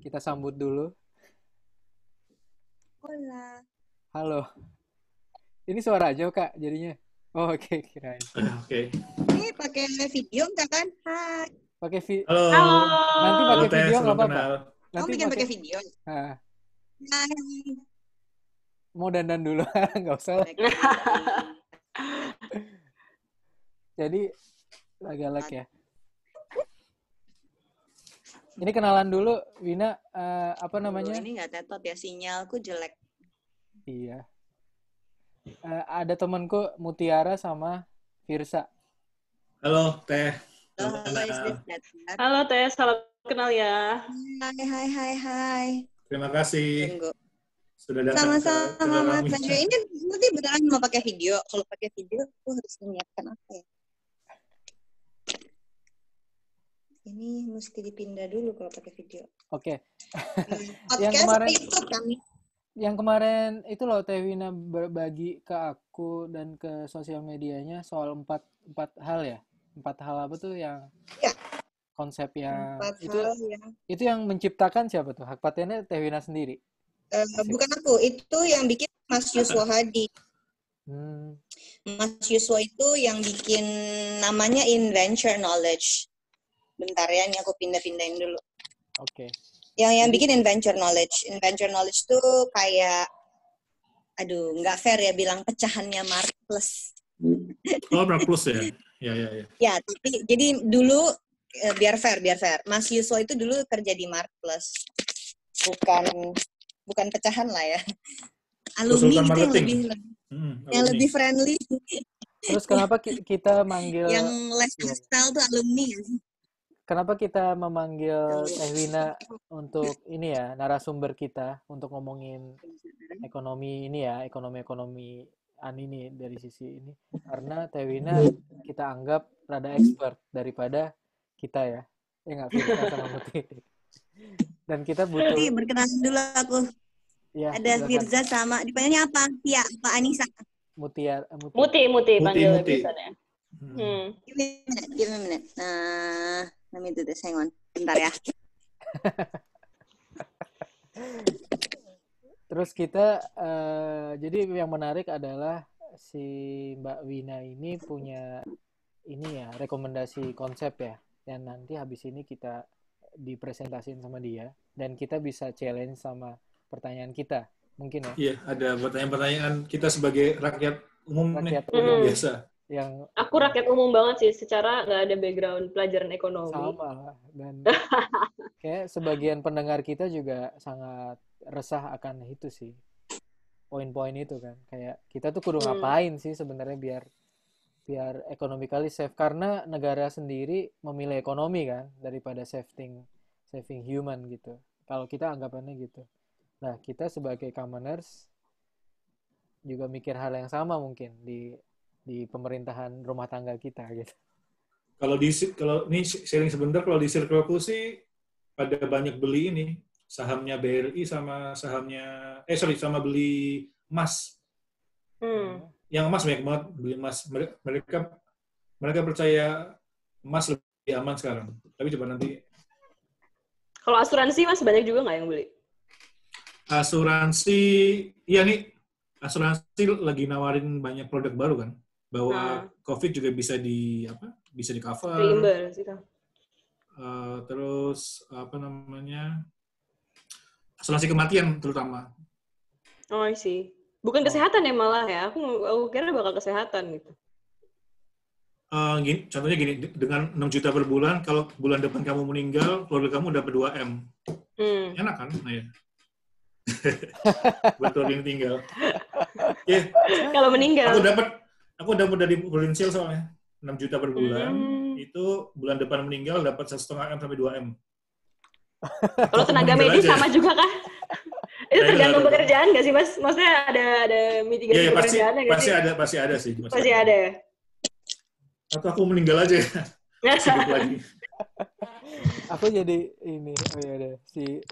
Kita sambut dulu. Hola. Halo. Ini suara aja Kak jadinya. Oh, oke, kirain. Oke. Ini pakai video enggak kan? Hai. Pakai Halo. nanti Halo, pakai Teh. video nggak Salam apa-apa. kenal. Kamu bikin pakai video? Nah, Hai. mau dandan dulu, nggak usah lah. Jadi galak ya. Ini kenalan dulu, Wina. Apa namanya? Ini nggak tetot ya, sinyalku jelek. Iya. Ada temanku Mutiara sama Firsa. Halo, Teh. Halo, Salam is kenal. this Netflix? Halo Teh, salam kenal ya. Hai. Terima kasih Tunggu. sudah datang ke Sama-sama, channel Mas kami. Banjo. Ini nanti beneran mau pakai video. Kalau pakai video, aku harus menyiapkan apa ya? Ini mesti dipindah dulu kalau pakai video. Oke. Podcast kemarin- YouTube kami. Yang kemarin itu loh Teh Wina berbagi ke aku dan ke sosial medianya soal empat hal ya. 4 hal apa tuh yang Ya. konsep yang 4 itu hal ya. itu yang menciptakan siapa tuh? Hak patennya Teh Wina sendiri. Bukan aku, itu yang bikin Mas Yuswo Hadi. Mas Yuswo itu yang bikin namanya Inventure Knowledge. Bentar ya, ini aku pindah-pindahin dulu. Oke. Yang bikin Inventure Knowledge. Inventure Knowledge tuh kayak, aduh, nggak fair ya bilang pecahannya Mark Plus. Oh, berapa plus ya? Ya. Ya, tapi jadi dulu biar fair. Mas Yuswo itu dulu kerja di Mark Plus. Bukan pecahan lah ya. Alumni Konsultan gitu yang marketing. yang lebih friendly. Terus kenapa kita manggil Yang lifestyle tuh alumni ya. Kenapa kita memanggil Teh Wina untuk ini ya, narasumber kita untuk ngomongin ekonomi ini ya, ekonomi ini dari sisi ini. Karena Teh Wina kita anggap rada expert daripada kita ya. Ya nggak Firsa sama Muti. Dan kita butuh... Nanti berkenalan dulu aku. Ya, Ada silakan. Firza sama, dipanggilnya apa? Tia, Pak Anissa. Muti panggil Muti. biasanya. Give me a minute. Nah, let me do this. Hang on. Bentar ya. Terus kita, jadi yang menarik adalah si Mbak Wina ini punya ini ya, rekomendasi konsep ya. Dan nanti habis ini kita dipresentasiin sama dia. Dan kita bisa challenge sama pertanyaan kita. Mungkin ya. Iya, ada pertanyaan-pertanyaan kita sebagai rakyat umum Rakyat nih. umum. Biasa. Yang Aku rakyat umum banget sih, secara nggak ada background pelajaran ekonomi. sama lah. Dan kayak sebagian pendengar kita juga sangat resah akan itu sih. Poin-poin itu kan. Kayak kita tuh kudu ngapain sih sebenarnya biar economically safe. Karena negara sendiri memilih ekonomi kan daripada saving human gitu. Kalau kita anggapannya gitu. Nah, kita sebagai commoners juga mikir hal yang sama mungkin di pemerintahan rumah tangga kita gitu. Kalau ini sharing sebentar, kalau di circleku sih pada banyak beli ini sahamnya BRI sama sama beli emas. Yang emas banyak banget beli emas. Mereka percaya emas lebih aman sekarang. Tapi coba nanti. Kalau asuransi Mas banyak juga nggak yang beli? Asuransi, iya nih asuransi lagi nawarin banyak produk baru kan, bahwa COVID juga bisa di cover. Reimburse gitu. Terus asuransi kematian terutama. Oh, I see. Bukan kesehatan ya malah ya. Aku kira bakal kesehatan gitu. Contohnya gini, dengan 6 juta per bulan, kalau bulan depan kamu meninggal, keluarga kamu dapat 2M. Enak kan? Nah, ya. Betul yang tinggal. Yeah. Kalau meninggal. Aku dapat dari Prudential soalnya 6 juta per bulan. Itu bulan depan meninggal dapat 1,5 M sampai 2 M. Kalau tenaga medis sama juga kah? Itu tergantung pekerjaan nggak sih Mas? Maksudnya ada mitigasi pekerjaan nggak sih? Pasti ada sih. Pasti ada ya. Atau aku meninggal aja. Hidup lagi. Aku jadi ini, oh ya udah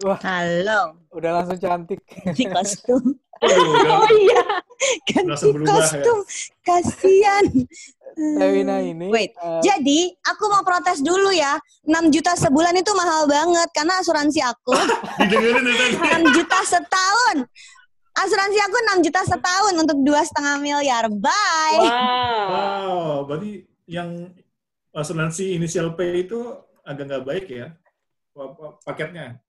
wah. Halo. Udah langsung cantik. Ganti kostum. Aduh, Oh iya. Ganti kostum. Kasian. Tewina ini. Wait, jadi aku mau protes dulu ya. 6 juta sebulan itu mahal banget karena asuransi aku 6 juta setahun. Asuransi aku 6 juta setahun untuk 2,5 miliar. Bye. Wow, berarti yang asuransi initial pay itu agak nggak baik ya paketnya?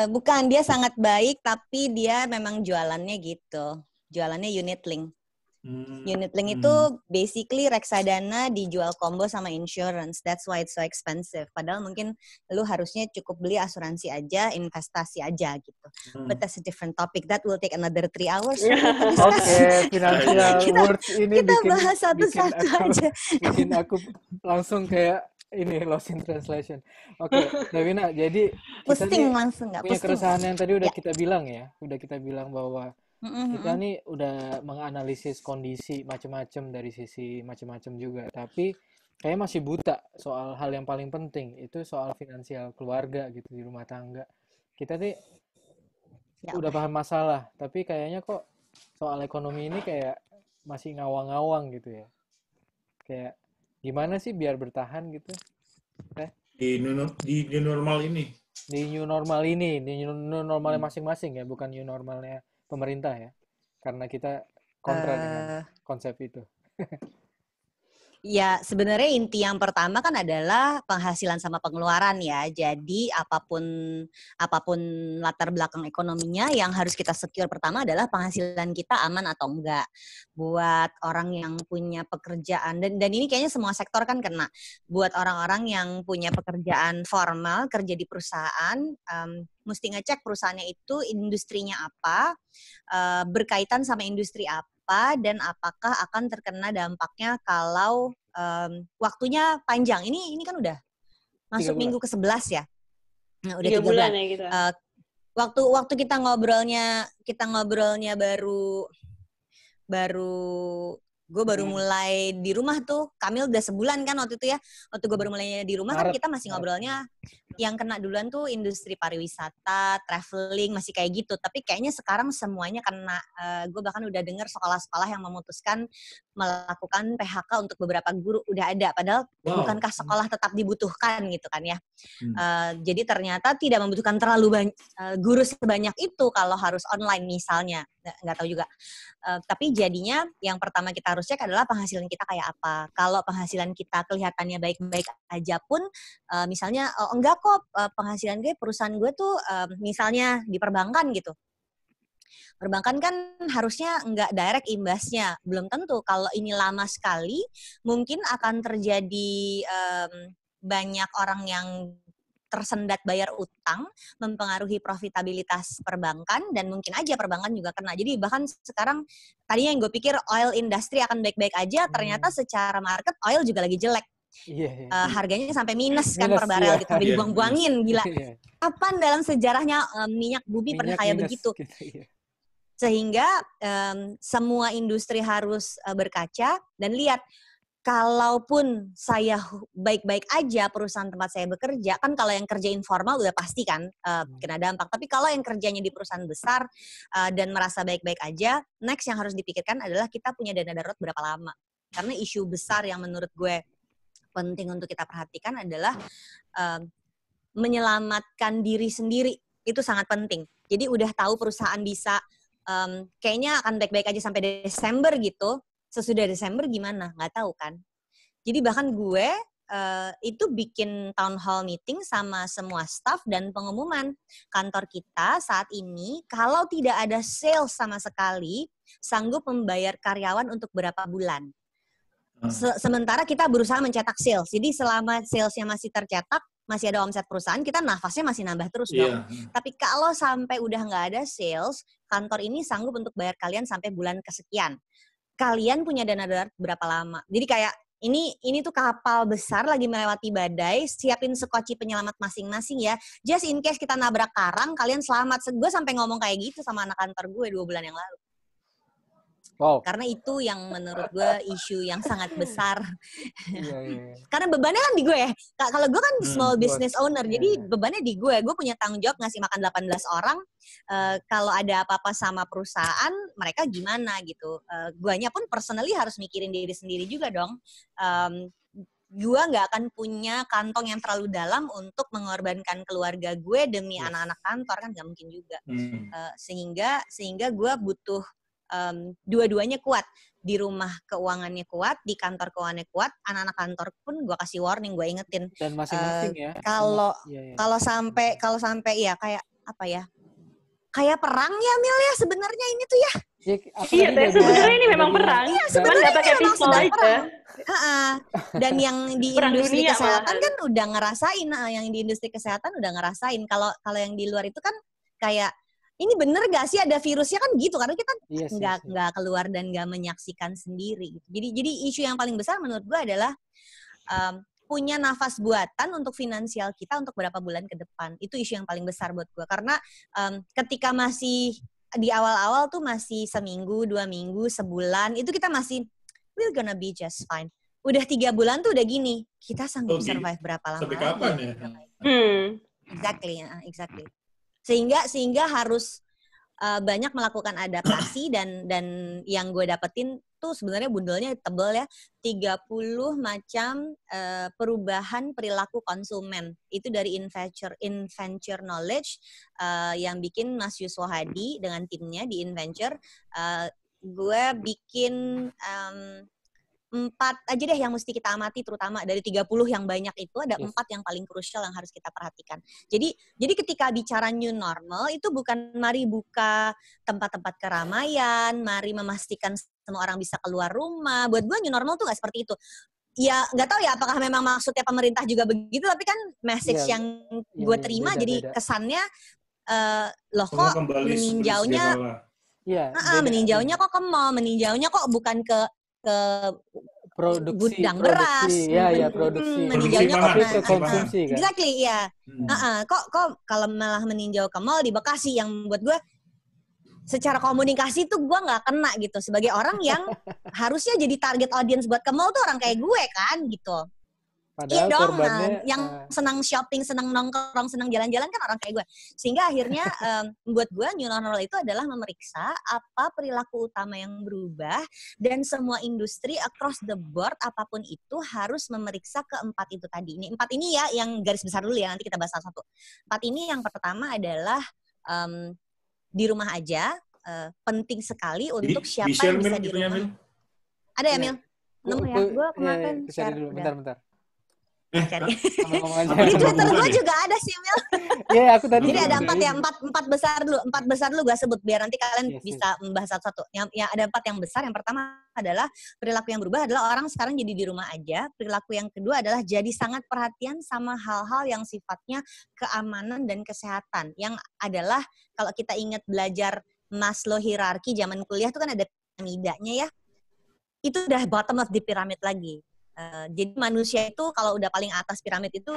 Bukan, dia sangat baik, tapi dia memang jualannya gitu. Jualannya unit link. Unit link itu basically reksadana dijual combo sama insurance. That's why it's so expensive. Padahal mungkin lu harusnya cukup beli asuransi aja, investasi aja gitu. But that's a different topic. That will take another 3 hours. Oke, financial words ini kita bahas satu-satu aja. Bikin aku langsung kayak ini lost in translation. Oke, Tewina, jadi kita pusing langsung nggak punya pusing. keresahan yang tadi udah kita bilang ya. Udah kita bilang bahwa kita nih udah menganalisis kondisi macam-macam dari sisi macam-macam juga, tapi kayak masih buta soal hal yang paling penting, itu soal finansial keluarga gitu di rumah tangga. Kita nih udah paham masalah, tapi kayaknya kok soal ekonomi ini kayak masih ngawang-ngawang gitu ya. Kayak gimana sih biar bertahan gitu? Di new normal ini. Di new normalnya masing-masing ya, bukan new normalnya pemerintah ya, karena kita kontra dengan konsep itu. Ya, sebenarnya inti yang pertama kan adalah penghasilan sama pengeluaran ya. Jadi apapun latar belakang ekonominya, yang harus kita secure pertama adalah penghasilan kita aman atau enggak. Buat orang yang punya pekerjaan, dan ini kayaknya semua sektor kan kena. Buat orang-orang yang punya pekerjaan formal, kerja di perusahaan, mesti ngecek perusahaannya itu industrinya apa, berkaitan sama industri apa, dan apakah akan terkena dampaknya kalau waktunya panjang. Ini kan udah masuk minggu ke-11 ya. Nah, udah 3 bulan ya gitu. Waktu kita ngobrolnya gue baru mulai di rumah tuh. Kamil udah sebulan kan waktu itu ya. Waktu gue baru mulai di rumah kan kita masih ngobrolnya yang kena duluan tuh industri pariwisata, traveling, masih kayak gitu. Tapi kayaknya sekarang semuanya kena. Gue bahkan udah dengar sekolah-sekolah yang memutuskan melakukan PHK untuk beberapa guru udah ada. Padahal bukankah sekolah tetap dibutuhkan gitu kan ya. Jadi ternyata tidak membutuhkan terlalu guru sebanyak itu kalau harus online misalnya. Nggak tahu juga. Tapi jadinya yang pertama kita harus cek adalah penghasilan kita kayak apa. Kalau penghasilan kita kelihatannya baik-baik aja pun, misalnya enggak kok penghasilan gue, perusahaan gue tuh misalnya di perbankan gitu. Perbankan kan harusnya enggak direct imbasnya. Belum tentu. Kalau ini lama sekali, mungkin akan terjadi banyak orang yang tersendat bayar utang, mempengaruhi profitabilitas perbankan, dan mungkin aja perbankan juga kena. Jadi bahkan sekarang tadinya yang gue pikir oil industry akan baik-baik aja, ternyata secara market oil juga lagi jelek. Harganya sampai minus kan per barel gitu, sampai dibuang-buangin, gila. Kapan dalam sejarahnya minyak bumi pernah kayak begitu? Gitu, sehingga semua industri harus berkaca dan lihat, kalaupun saya baik-baik aja perusahaan tempat saya bekerja, kan kalau yang kerja informal udah pasti kan kena dampak. Tapi kalau yang kerjanya di perusahaan besar dan merasa baik-baik aja, next yang harus dipikirkan adalah kita punya dana darurat berapa lama. Karena isu besar yang menurut gue penting untuk kita perhatikan adalah menyelamatkan diri sendiri. Itu sangat penting. Jadi udah tahu perusahaan bisa kayaknya akan baik-baik aja sampai Desember gitu. Sesudah Desember gimana? Nggak tahu kan. Jadi bahkan gue itu bikin town hall meeting sama semua staff dan pengumuman kantor kita saat ini, kalau tidak ada sales sama sekali, sanggup membayar karyawan untuk berapa bulan. Sementara kita berusaha mencetak sales. Jadi selama salesnya masih tercetak, masih ada omset perusahaan, kita nafasnya masih nambah terus dong. Tapi kalau sampai udah nggak ada sales, kantor ini sanggup untuk bayar kalian sampai bulan kesekian. Kalian punya dana darurat berapa lama? Jadi kayak ini tuh kapal besar lagi melewati badai, siapin sekoci penyelamat masing-masing ya. Just in case kita nabrak karang, kalian selamat. Gue sampai ngomong kayak gitu sama anak kantor gue 2 bulan yang lalu. Wow. Karena itu yang menurut gue isu yang sangat besar. Iya. Karena bebannya kan di gue ya. Kalau gue kan small business owner, jadi bebannya di gue. Gue punya tanggung jawab ngasih makan 18 orang. Kalau ada apa-apa sama perusahaan, mereka gimana gitu. Guanya pun personally harus mikirin diri sendiri juga dong. Gue nggak akan punya kantong yang terlalu dalam untuk mengorbankan keluarga gue demi anak-anak kantor, kan nggak mungkin juga. Sehingga gue butuh dua-duanya kuat. Di rumah keuangannya kuat, di kantor keuangannya kuat, anak-anak kantor pun gue kasih warning, gue ingetin. Dan masing-masing ya. Kalau sampai ya kayak apa ya? Kayak perang ya Mil ya sebenarnya ini tuh ya. Iya, sebenarnya ini memang perang. Iya, sebenarnya ini memang sedang perang. Dan yang di industri kesehatan kan udah ngerasain, yang di industri kesehatan udah ngerasain. Kalau yang di luar itu kan kayak ini bener gak sih ada virusnya kan gitu, karena kita nggak keluar dan nggak menyaksikan sendiri. Jadi isu yang paling besar menurut gue adalah punya nafas buatan untuk finansial kita untuk berapa bulan ke depan. Itu isu yang paling besar buat gue. Karena ketika masih di awal-awal tuh masih seminggu, 2 minggu, sebulan, itu kita masih we're gonna be just fine. Udah 3 bulan tuh udah gini, kita sanggup survive berapa lama? Sampai kapan ya? Exactly. Sehingga harus banyak melakukan adaptasi dan yang gue dapetin tuh sebenarnya bundelnya tebel ya, 30 macam perubahan perilaku konsumen. Itu dari Inventure Knowledge yang bikin Mas Yuswo Hadi dengan timnya di Inventure. Gue bikin 4 aja deh yang mesti kita amati, terutama dari 30 yang banyak itu ada 4 yang paling krusial yang harus kita perhatikan. Jadi ketika bicara new normal itu bukan mari buka tempat-tempat keramaian, mari memastikan semua orang bisa keluar rumah. Buat gue new normal tuh nggak seperti itu. Ya nggak tahu ya apakah memang maksudnya pemerintah juga begitu, tapi kan message yang gue terima jadi kesannya loh kok meninjaunya meninjaunya kok ke mall, meninjaunya kok bukan ke gudang beras, meninjaunya ke konsumsi kan? Exactly, ya. Kok kalau malah meninjau ke mall di Bekasi yang buat gue secara komunikasi tuh gue nggak kena gitu sebagai orang yang harusnya jadi target audience buat ke mall tuh orang kayak gue kan gitu. Padahal yang senang shopping, senang nongkrong, senang jalan-jalan kan orang kayak gue. Sehingga akhirnya buat gue new normal itu adalah memeriksa apa perilaku utama yang berubah dan semua industri across the board apapun itu harus memeriksa keempat itu tadi. Ini 4 ini ya yang garis besar dulu ya, nanti kita bahas satu. 4 ini yang pertama adalah di rumah aja, penting sekali untuk siapa yang bisa di rumah. Ada ya Mil? Nemu ya, gue kemarin share. Bentar. Cari. Di Twitter gue juga ada sih Mil. Aku tadi. Jadi ada 4 ya, 4 besar dulu. 4 besar dulu gue sebut biar nanti kalian bisa membahas satu-satu. Yang ada 4 yang besar. Yang pertama adalah perilaku yang berubah adalah orang sekarang jadi di rumah aja. Perilaku yang kedua adalah jadi sangat perhatian sama hal-hal yang sifatnya keamanan dan kesehatan. Yang adalah kalau kita ingat belajar Maslow hierarki zaman kuliah itu kan ada piramidanya ya. Itu udah bottom of the pyramid lagi. Jadi manusia itu kalau udah paling atas piramid itu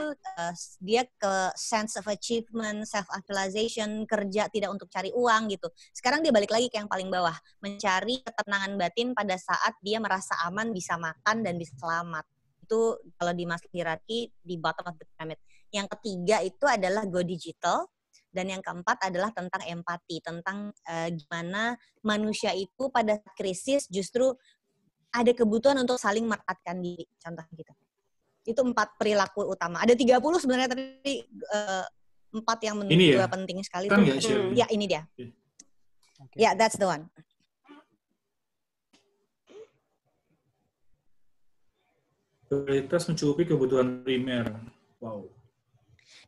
dia ke sense of achievement, self-actualization, kerja tidak untuk cari uang gitu. Sekarang dia balik lagi ke yang paling bawah, mencari ketenangan batin pada saat dia merasa aman, bisa makan, dan bisa selamat. Itu kalau di Maslow hierarki di bottom of the pyramid. Yang ketiga itu adalah go digital. Dan yang keempat adalah tentang empati, tentang gimana manusia itu pada krisis justru ada kebutuhan untuk saling merekatkan diri, contoh gitu. Itu 4 perilaku utama. Ada 30 sebenarnya, tapi 4 yang menurut gue penting sekali. Kan ya, ini dia. Ya, that's the one. Prioritas mencukupi kebutuhan primer. Wow.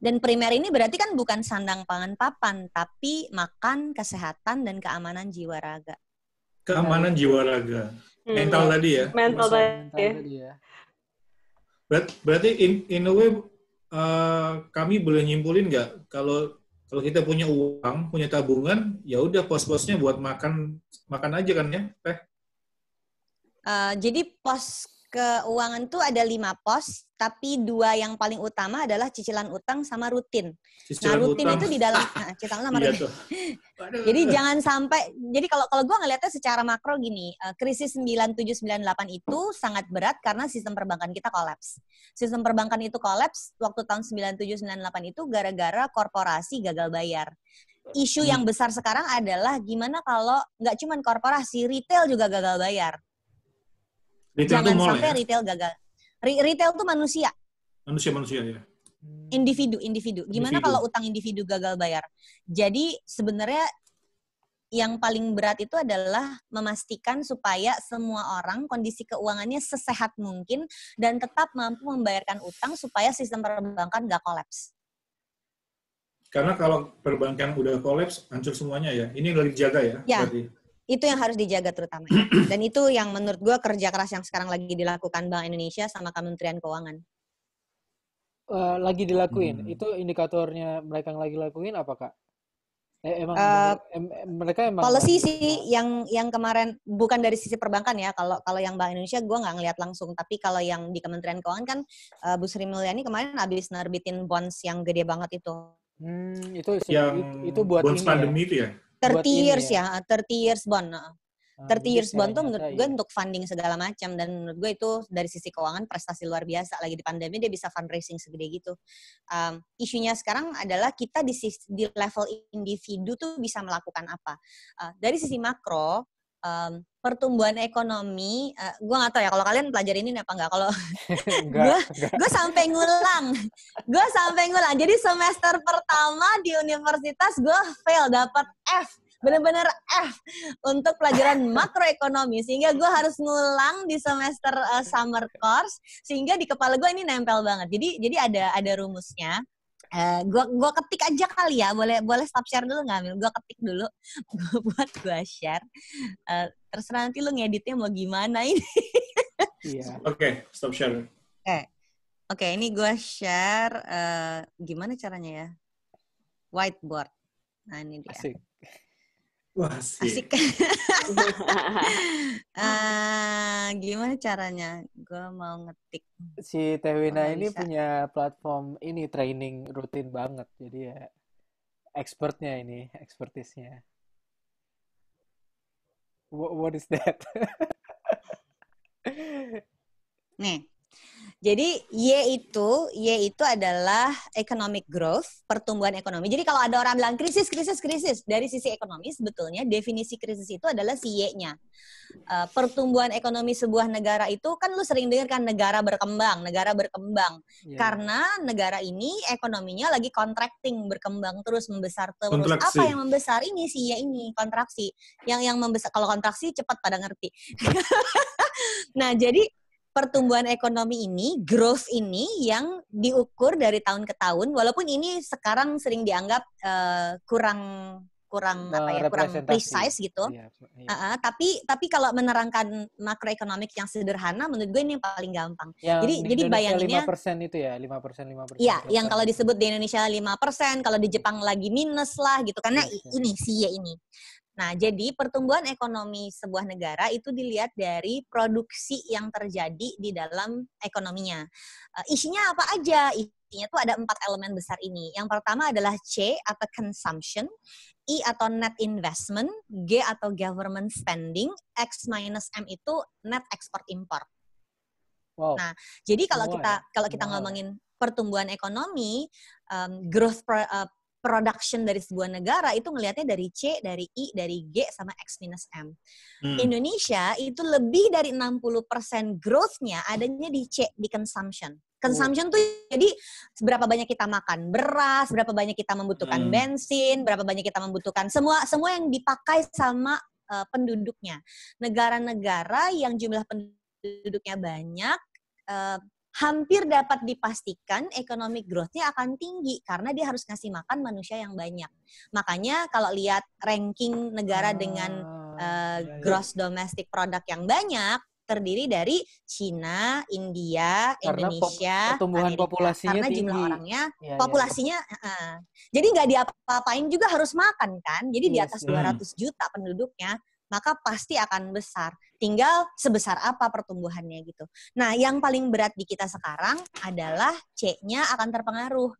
Dan primer ini berarti kan bukan sandang pangan papan, tapi makan, kesehatan, dan keamanan jiwa raga. Keamanan jiwa raga. Mental tadi ya. Mental tadi ya. Berarti in a way kami boleh nyimpulin nggak kalau kita punya uang, punya tabungan, ya udah pos-posnya buat makan aja kan ya, Teh? Jadi pos keuangan tuh ada 5 pos, tapi 2 yang paling utama adalah cicilan utang sama rutin. Cicilan rutin utang. itu di dalam cicilan sama rutin. Jadi jangan sampai, jadi kalau gue ngelihatnya secara makro gini, krisis 97-98 itu sangat berat karena sistem perbankan kita kolaps. Sistem perbankan itu kolaps waktu tahun 97-98 itu gara-gara korporasi gagal bayar. Isu yang besar sekarang adalah gimana kalau nggak cuma korporasi, retail juga gagal bayar. Retail Jangan mall, sampai ya? retail gagal. Retail tuh manusia. Manusia ya. Individu. Gimana kalau utang individu gagal bayar? Jadi sebenarnya yang paling berat itu adalah memastikan supaya semua orang kondisi keuangannya sesehat mungkin dan tetap mampu membayarkan utang supaya sistem perbankan nggak kolaps. Karena kalau perbankan udah kolaps, hancur semuanya ya. Ini lagi dijaga ya? Ya, berarti. Itu yang harus dijaga terutama. Dan itu yang menurut gue kerja keras yang sekarang lagi dilakukan Bank Indonesia sama Kementerian Keuangan. Lagi dilakuin. Itu indikatornya mereka yang lagi lakuin apa, Kak? Mereka emang policy sih yang kemarin bukan dari sisi perbankan ya. Kalau yang Bank Indonesia gue nggak ngelihat langsung, tapi kalau yang di Kementerian Keuangan kan Bu Sri Mulyani kemarin habis nerbitin bonds yang gede banget itu. Itu buat bonds ini pandemi itu ya? 30 years ya, 30 years bond. 30 years bond tuh menurut gue untuk funding segala macam, dan menurut gue itu dari sisi keuangan prestasi luar biasa. Lagi di pandemi dia bisa fundraising segede gitu. Isunya sekarang adalah kita di level individu tuh bisa melakukan apa. Dari sisi makro, pertumbuhan ekonomi, gue nggak tahu ya kalau kalian pelajarin ini apa nggak. Kalau gue sampai ngulang. Jadi semester pertama di universitas gue fail, dapat F. Bener-bener F untuk pelajaran makroekonomi, sehingga gue harus ngulang di semester summer course, sehingga di kepala gue ini nempel banget. Jadi ada rumusnya. Gue ketik aja kali ya, boleh stop share dulu nggak? Gue ketik dulu, buat gue share. Terserah nanti lu ngeditnya mau gimana ini. Iya. Oke, stop share. Oke, ini gue share. Gimana caranya ya? Whiteboard. Nah ini dia. Asik. Wah, asik. Gimana caranya? Gue mau ngetik. Si Tewina ini punya platform ini training rutin banget. Jadi ya expertnya ini, expertise-nya. What is that? Nih. Jadi Y itu adalah economic growth, pertumbuhan ekonomi. Jadi kalau ada orang bilang krisis, dari sisi ekonomi sebetulnya definisi krisis itu adalah si Y-nya. Pertumbuhan ekonomi sebuah negara itu kan lu sering dengar kan negara berkembang. Yeah. Karena negara ini ekonominya lagi contracting, berkembang terus, membesar terus. Kontraksi. Apa yang membesar ini si Y ini, kontraksi. Yang membesar, kalau kontraksi cepat pada ngerti. Nah, jadi pertumbuhan ekonomi ini, growth ini yang diukur dari tahun ke tahun, walaupun ini sekarang sering dianggap kurang precise gitu. Iya. Tapi kalau menerangkan makroekonomik yang sederhana, menurut gue ini yang paling gampang. Jadi bayanginnya 5% itu ya, 5%. Iya, yang kalau disebut di Indonesia 5%, kalau di Jepang lagi minus lah gitu, karena ini si Y ini. Nah, jadi pertumbuhan ekonomi sebuah negara itu dilihat dari produksi yang terjadi di dalam ekonominya. Isinya apa aja? Isinya tuh ada 4 elemen besar ini. Yang pertama adalah C atau consumption, I atau net investment, G atau government spending, X minus M itu net export import. Wow. Nah, jadi kalau kita ngomongin pertumbuhan ekonomi, growth production dari sebuah negara itu ngelihatnya dari C, dari I, dari G, sama X minus M. Indonesia itu lebih dari 60% growth-nya adanya di C, di consumption. Consumption tuh jadi berapa banyak kita makan beras, berapa banyak kita membutuhkan bensin, berapa banyak kita membutuhkan semua yang dipakai sama penduduknya. Negara-negara yang jumlah penduduknya banyak, hampir dapat dipastikan economic growth-nya akan tinggi karena dia harus ngasih makan manusia yang banyak. Makanya kalau lihat ranking negara dengan gross domestic product yang banyak, terdiri dari Cina, India, karena Indonesia, pertumbuhan Amerika. populasinya Karena tinggi. Jumlah orangnya, populasinya, jadi nggak diapa-apain juga harus makan kan. Jadi di atas 200 juta penduduknya, maka pasti akan besar. Tinggal sebesar apa pertumbuhannya gitu. Nah, yang paling berat di kita sekarang adalah C-nya akan terpengaruh.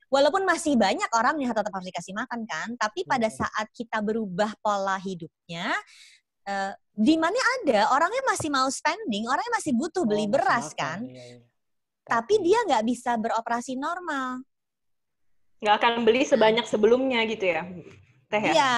Walaupun masih banyak orang yang tetap harus dikasih makan kan, tapi pada saat kita berubah pola hidupnya, demand-nya ada, orangnya masih mau spending, orangnya masih butuh beli beras kan, tapi dia nggak bisa beroperasi normal. Nggak akan beli sebanyak sebelumnya gitu ya, Teh ya? Iya,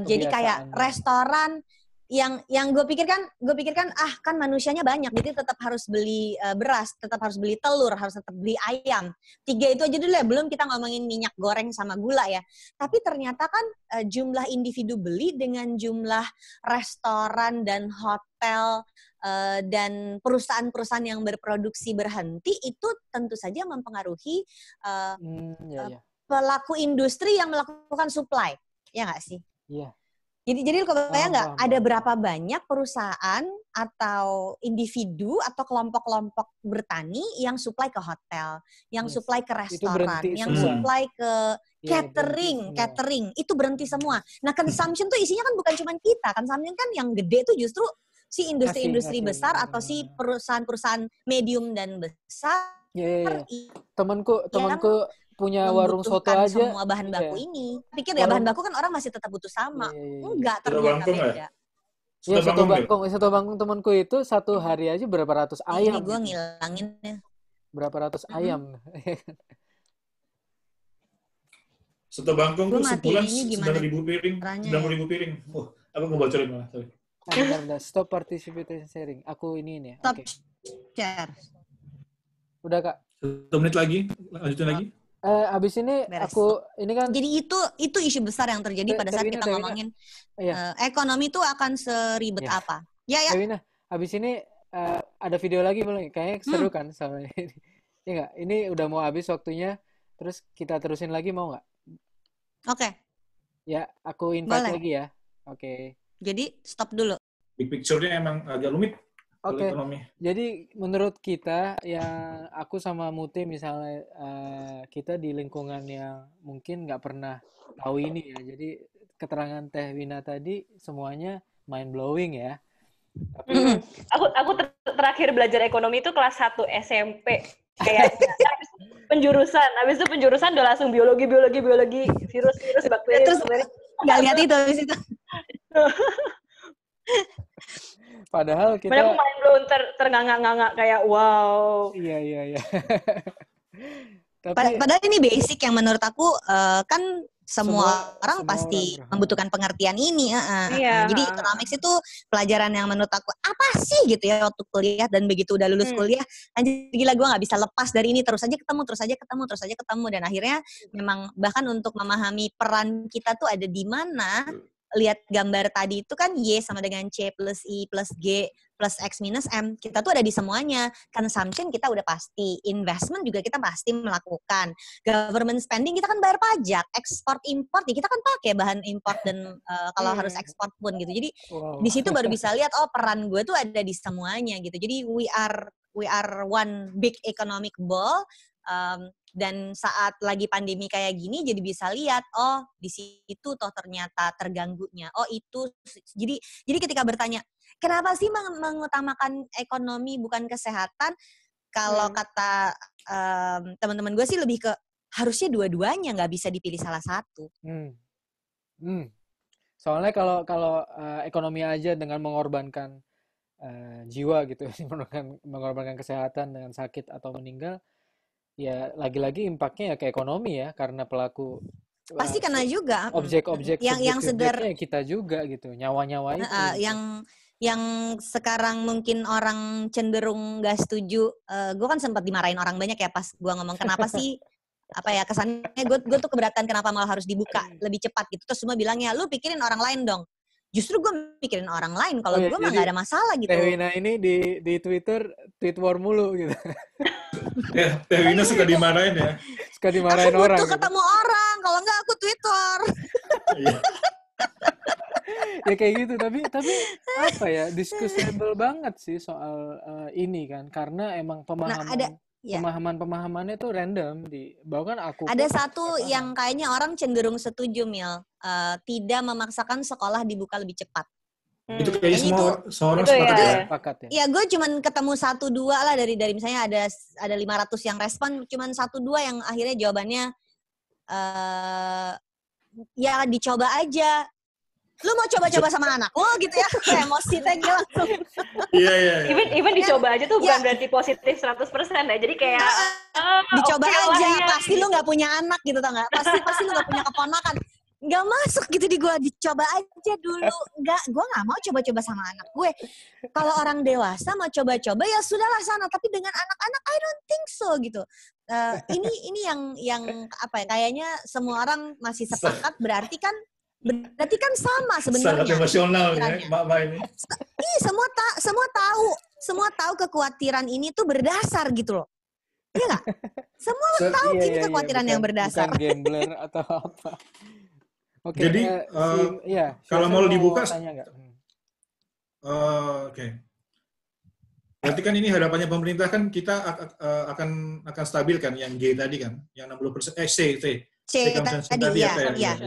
jadi kayak restoran yang gue pikirkan kan manusianya banyak, jadi tetap harus beli beras, tetap harus beli telur, harus tetap beli ayam. 3 itu aja dulu ya, belum kita ngomongin minyak goreng sama gula ya. Tapi ternyata kan jumlah individu beli dengan jumlah restoran dan hotel dan perusahaan-perusahaan yang berproduksi berhenti, itu tentu saja mempengaruhi pelaku industri yang melakukan supply, ya nggak sih? Iya. Jadi kalau bayang nggak, ada berapa banyak perusahaan atau individu atau kelompok-kelompok bertani yang supply ke hotel, yang supply ke restoran, yang supply ke catering, itu berhenti semua. Nah, consumption tuh isinya kan bukan cuma kita, consumption kan yang gede tuh justru si industri-industri besar atau si perusahaan-perusahaan medium dan besar. Temanku punya warung soto aja. Semua bahan baku ini. Pikir ya bahan baku kan orang masih tetap butuh sama. Enggak, ternyata beda. Iya, soto bangkong temanku itu satu hari aja berapa ratus ayam. Ini gue ngilanginnya. Berapa ratus ayam. Soto bangkong tuh sebulan 9.000 piring. 9.000 piring. Aku ngebocorin malah. Stop participation sharing. Aku ini ya. Stop share. Udah Kak. 1 menit lagi. Lanjutin lagi. Habis ini beres. Aku ini kan. Jadi itu isu besar yang terjadi pada saat kita ngomongin ekonomi itu akan seribet apa. Ya. Wina, habis ini ada video lagi belum? Kayaknya seru kan sama ini. Ya nggak? Ini udah mau habis waktunya. Terus kita terusin lagi mau nggak? Oke. Ya, aku invite lagi ya. Oke. Jadi stop dulu. Big picture-nya emang agak rumit. Oke. Jadi menurut kita ya, aku sama Muti misalnya kita di lingkungan yang mungkin nggak pernah tahu ini ya. Jadi keterangan Teh Wina tadi semuanya mind blowing ya. Tapi aku terakhir belajar ekonomi itu kelas 1 SMP kayaknya. Habis itu penjurusan udah langsung biologi, virus, bakteri. Terus nggak lihat itu habis itu. Padahal kita banyak main belum ternganga-nganga kayak wow. Iya. Padahal ini basic yang menurut aku kan semua orang pasti membutuhkan pengertian ini. Jadi economics itu pelajaran yang menurut aku apa sih gitu ya waktu kuliah, dan begitu udah lulus kuliah, anjir gila gue nggak bisa lepas dari ini, terus aja ketemu dan akhirnya memang bahkan untuk memahami peran kita tuh ada di mana. Lihat gambar tadi itu kan Y sama dengan C plus I plus G plus X minus M. Kita tuh ada di semuanya. Consumption kita udah pasti. Investment juga kita pasti melakukan. Government spending kita kan bayar pajak. Export import ya kita kan pakai bahan import dan kalau harus ekspor pun gitu. Jadi di situ baru bisa lihat peran gue tuh ada di semuanya gitu. Jadi we are one big economic ball. Dan saat lagi pandemi kayak gini jadi bisa lihat di situ toh ternyata terganggunya. Itu jadi ketika bertanya kenapa sih mengutamakan ekonomi bukan kesehatan, kalau kata teman-teman gue sih lebih ke harusnya dua-duanya, nggak bisa dipilih salah satu. Soalnya kalau ekonomi aja dengan mengorbankan jiwa gitu, mengorbankan kesehatan dengan sakit atau meninggal, ya lagi-lagi impactnya ya ke ekonomi ya, karena pelaku pasti kena juga objek-objek yang sedar kita juga gitu, nyawa-nyawa itu yang sekarang mungkin orang cenderung gak setuju. Gue kan sempat dimarahin orang banyak ya pas gue ngomong kenapa sih kesannya gue tuh keberatan kenapa malah harus dibuka lebih cepat gitu. Terus semua bilangnya lu pikirin orang lain dong. Justru gue mikirin orang lain, kalau gue mah gak ada masalah gitu. Teh Wina ini di Twitter tweet war mulu gitu. Ya, Teh Wina suka dimarahin ya. Suka dimarahin orang. Aku butuh ketemu orang, kalau enggak aku Twitter. Ya kayak gitu, tapi apa ya, discussable banget sih soal ini kan, karena emang pemahamannya tuh random bahkan aku. Ada satu yang kayaknya orang cenderung setuju, Mil, tidak memaksakan sekolah dibuka lebih cepat. Itu kayaknya semua orang itu sepakat ya. Sepakat ya. Ya gue cuman ketemu 1-2 lah dari misalnya ada 500 yang respon, cuman 1-2 yang akhirnya jawabannya ya dicoba aja. Lu mau coba-coba sama anak lo gitu ya? Emosi tadi langsung. Iya. Even dicoba aja tuh bukan berarti positif 100% ya. Jadi kayak dicoba aja, ya, pasti lu nggak punya anak gitu tau nggak? Pasti lu nggak punya keponakan. Nggak masuk gitu di gue, dicoba aja dulu. Gue nggak mau coba-coba sama anak gue. Kalau orang dewasa mau coba-coba ya sudahlah sana. Tapi dengan anak-anak I don't think so gitu. Ini yang apa ya? Kayaknya semua orang masih sepakat, berarti kan sama sebenarnya. Sangat emosional ya, Mbak ini. Semua tahu kekhawatiran ini tuh berdasar gitu loh. Iya nggak? Semua tahu ini kekhawatiran yang berdasar. Bukan gambler atau apa. Oke. Jadi kalau mau dibuka, oke. Berarti kan ini harapannya pemerintah kan kita akan stabil kan yang G tadi kan, yang 60%, C tadi ya.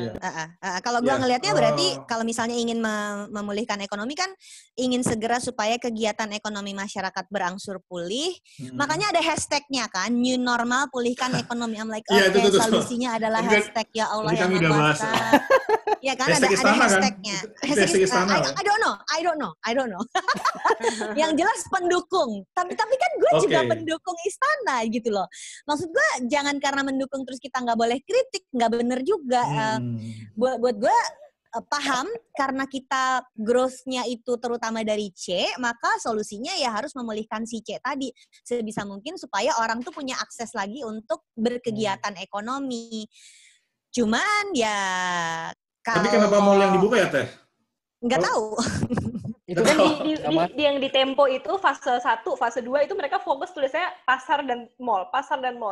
Kalau gue ngelihatnya berarti kalau misalnya ingin memulihkan ekonomi kan ingin segera supaya kegiatan ekonomi masyarakat berangsur pulih. Makanya ada hashtagnya kan, new normal pulihkan ekonomi. I'm like, solusinya adalah hashtag ya Allah yang Maha. Ya kan ada hashtagnya. I don't know. Yang jelas pendukung. Tapi kan gue juga pendukung istana gitu loh. Maksud gue jangan karena mendukung terus kita nggak boleh kritik, nggak bener juga. Buat gue paham karena kita growth-nya itu terutama dari C, maka solusinya ya harus memulihkan si C tadi sebisa mungkin supaya orang tuh punya akses lagi untuk berkegiatan ekonomi. Cuman ya tapi kenapa mall yang dibuka ya Teh? Nggak tahu. Itu kan di yang di Tempo itu fase 1, fase 2 itu mereka fokus tulisnya pasar dan mall.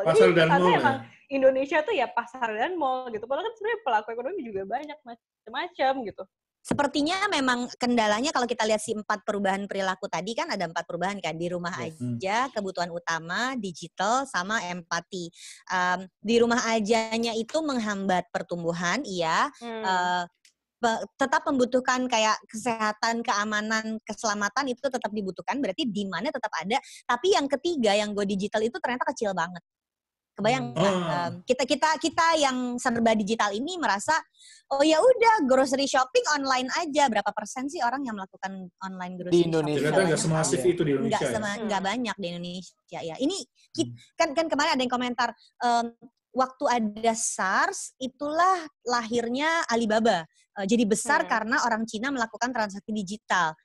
Jadi emang Indonesia tuh ya pasar dan mall gitu. Padahal kan sebenarnya pelaku ekonomi juga banyak macam-macam gitu. Sepertinya memang kendalanya kalau kita lihat si 4 perubahan perilaku tadi kan ada 4 perubahan kan, di rumah aja, kebutuhan utama, digital, sama empati. Di rumah ajanya itu menghambat pertumbuhan, iya. Tetap membutuhkan kayak kesehatan, keamanan, keselamatan itu tetap dibutuhkan, berarti demand-nya tetap ada. Tapi yang ketiga, yang go digital itu ternyata kecil banget. Kebayang kita yang serba digital ini merasa oh ya udah grocery shopping online aja. Berapa persen sih orang yang melakukan online grocery di Indonesia? shopping? Ternyata nggak semasif itu di Indonesia. Nggak banyak di Indonesia ya. Ini kan kemarin ada yang komentar waktu ada SARS itulah lahirnya Alibaba. Jadi besar karena orang Cina melakukan transaksi digital.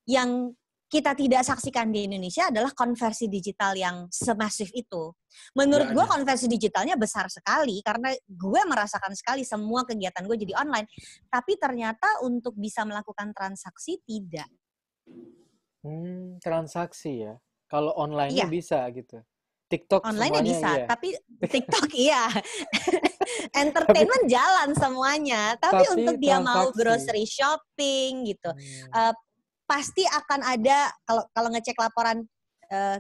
Yang kita tidak saksikan di Indonesia adalah konversi digital yang semasif itu. Menurut gue konversi digitalnya besar sekali karena gue merasakan sekali semua kegiatan gue jadi online. Tapi ternyata untuk bisa melakukan transaksi tidak. Transaksi ya. Kalau online-nya bisa gitu. TikTok online-nya bisa, tapi TikTok iya. Entertainment jalan semuanya, tapi untuk dia mau grocery shopping gitu. Pasti akan ada kalau ngecek laporan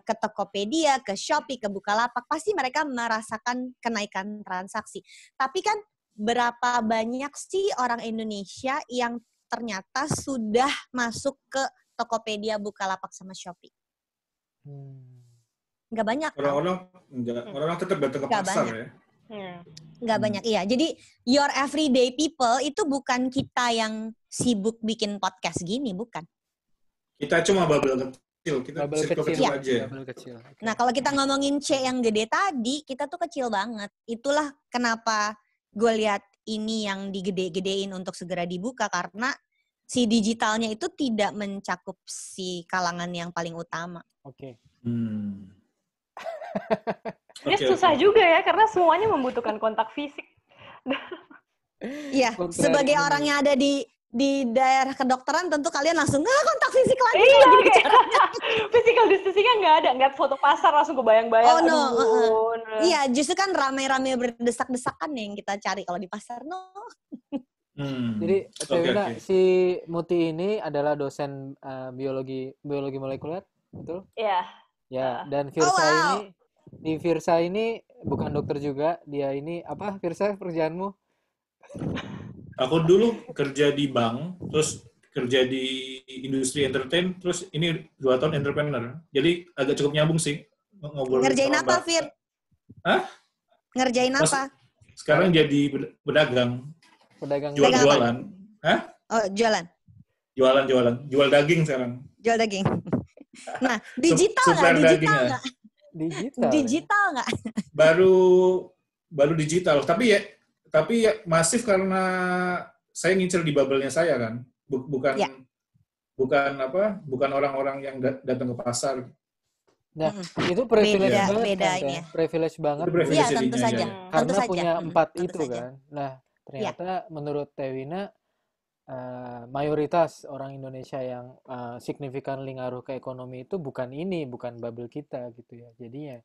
ke Tokopedia, ke Shopee, ke Bukalapak, pasti mereka merasakan kenaikan transaksi. Tapi kan berapa banyak sih orang Indonesia yang ternyata sudah masuk ke Tokopedia, Bukalapak sama Shopee? Nggak banyak. Orang-orang tetap datang ke pasar ya. Nggak banyak, iya. Jadi your everyday people itu bukan kita yang sibuk bikin podcast gini, bukan. Kita cuma bubble kecil, kita kecil aja. Kecil. Okay. Nah, kalau kita ngomongin C yang gede tadi, kita tuh kecil banget. Itulah kenapa gue lihat ini yang digede-gedein untuk segera dibuka, karena si digitalnya itu tidak mencakup si kalangan yang paling utama. Oke. Ini susah juga ya, karena semuanya membutuhkan kontak fisik. Iya, sebagai orang yang ada di daerah kedokteran tentu kalian langsung kontak fisik lagi. Iya, physical distancing-nya nggak ada, nggak foto pasar langsung kebayang-bayang. Oh no, iya justru kan rame-rame berdesak-desakan yang kita cari kalau di pasar Jadi si Muti ini adalah dosen biologi molekuler, betul? Iya. Ya, dan Firsa ini bukan dokter juga, dia ini apa Firsa pekerjaanmu? Aku dulu kerja di bank, terus kerja di industri entertain, terus ini 2 tahun entrepreneur. Jadi agak cukup nyambung sih ngobrol. Ngerjain apa, Fir? Hah? Ngerjain apa? Sekarang jadi pedagang. Jualan. Hah? Oh, jualan. Jual daging sekarang. Jual daging. Nah, digital nggak? Digital nggak? Baru digital. Tapi ya masif karena saya ngincer di bubble-nya saya kan. Bukan orang-orang yang datang ke pasar. Nah, itu privilege banget kan? Privilege banget. Iya, tentu saja. Karena tentu punya saja. 4 itu kan. Nah, ternyata menurut Tewina, mayoritas orang Indonesia yang signifikan ngaruh ke ekonomi itu bukan bubble kita gitu ya. Jadinya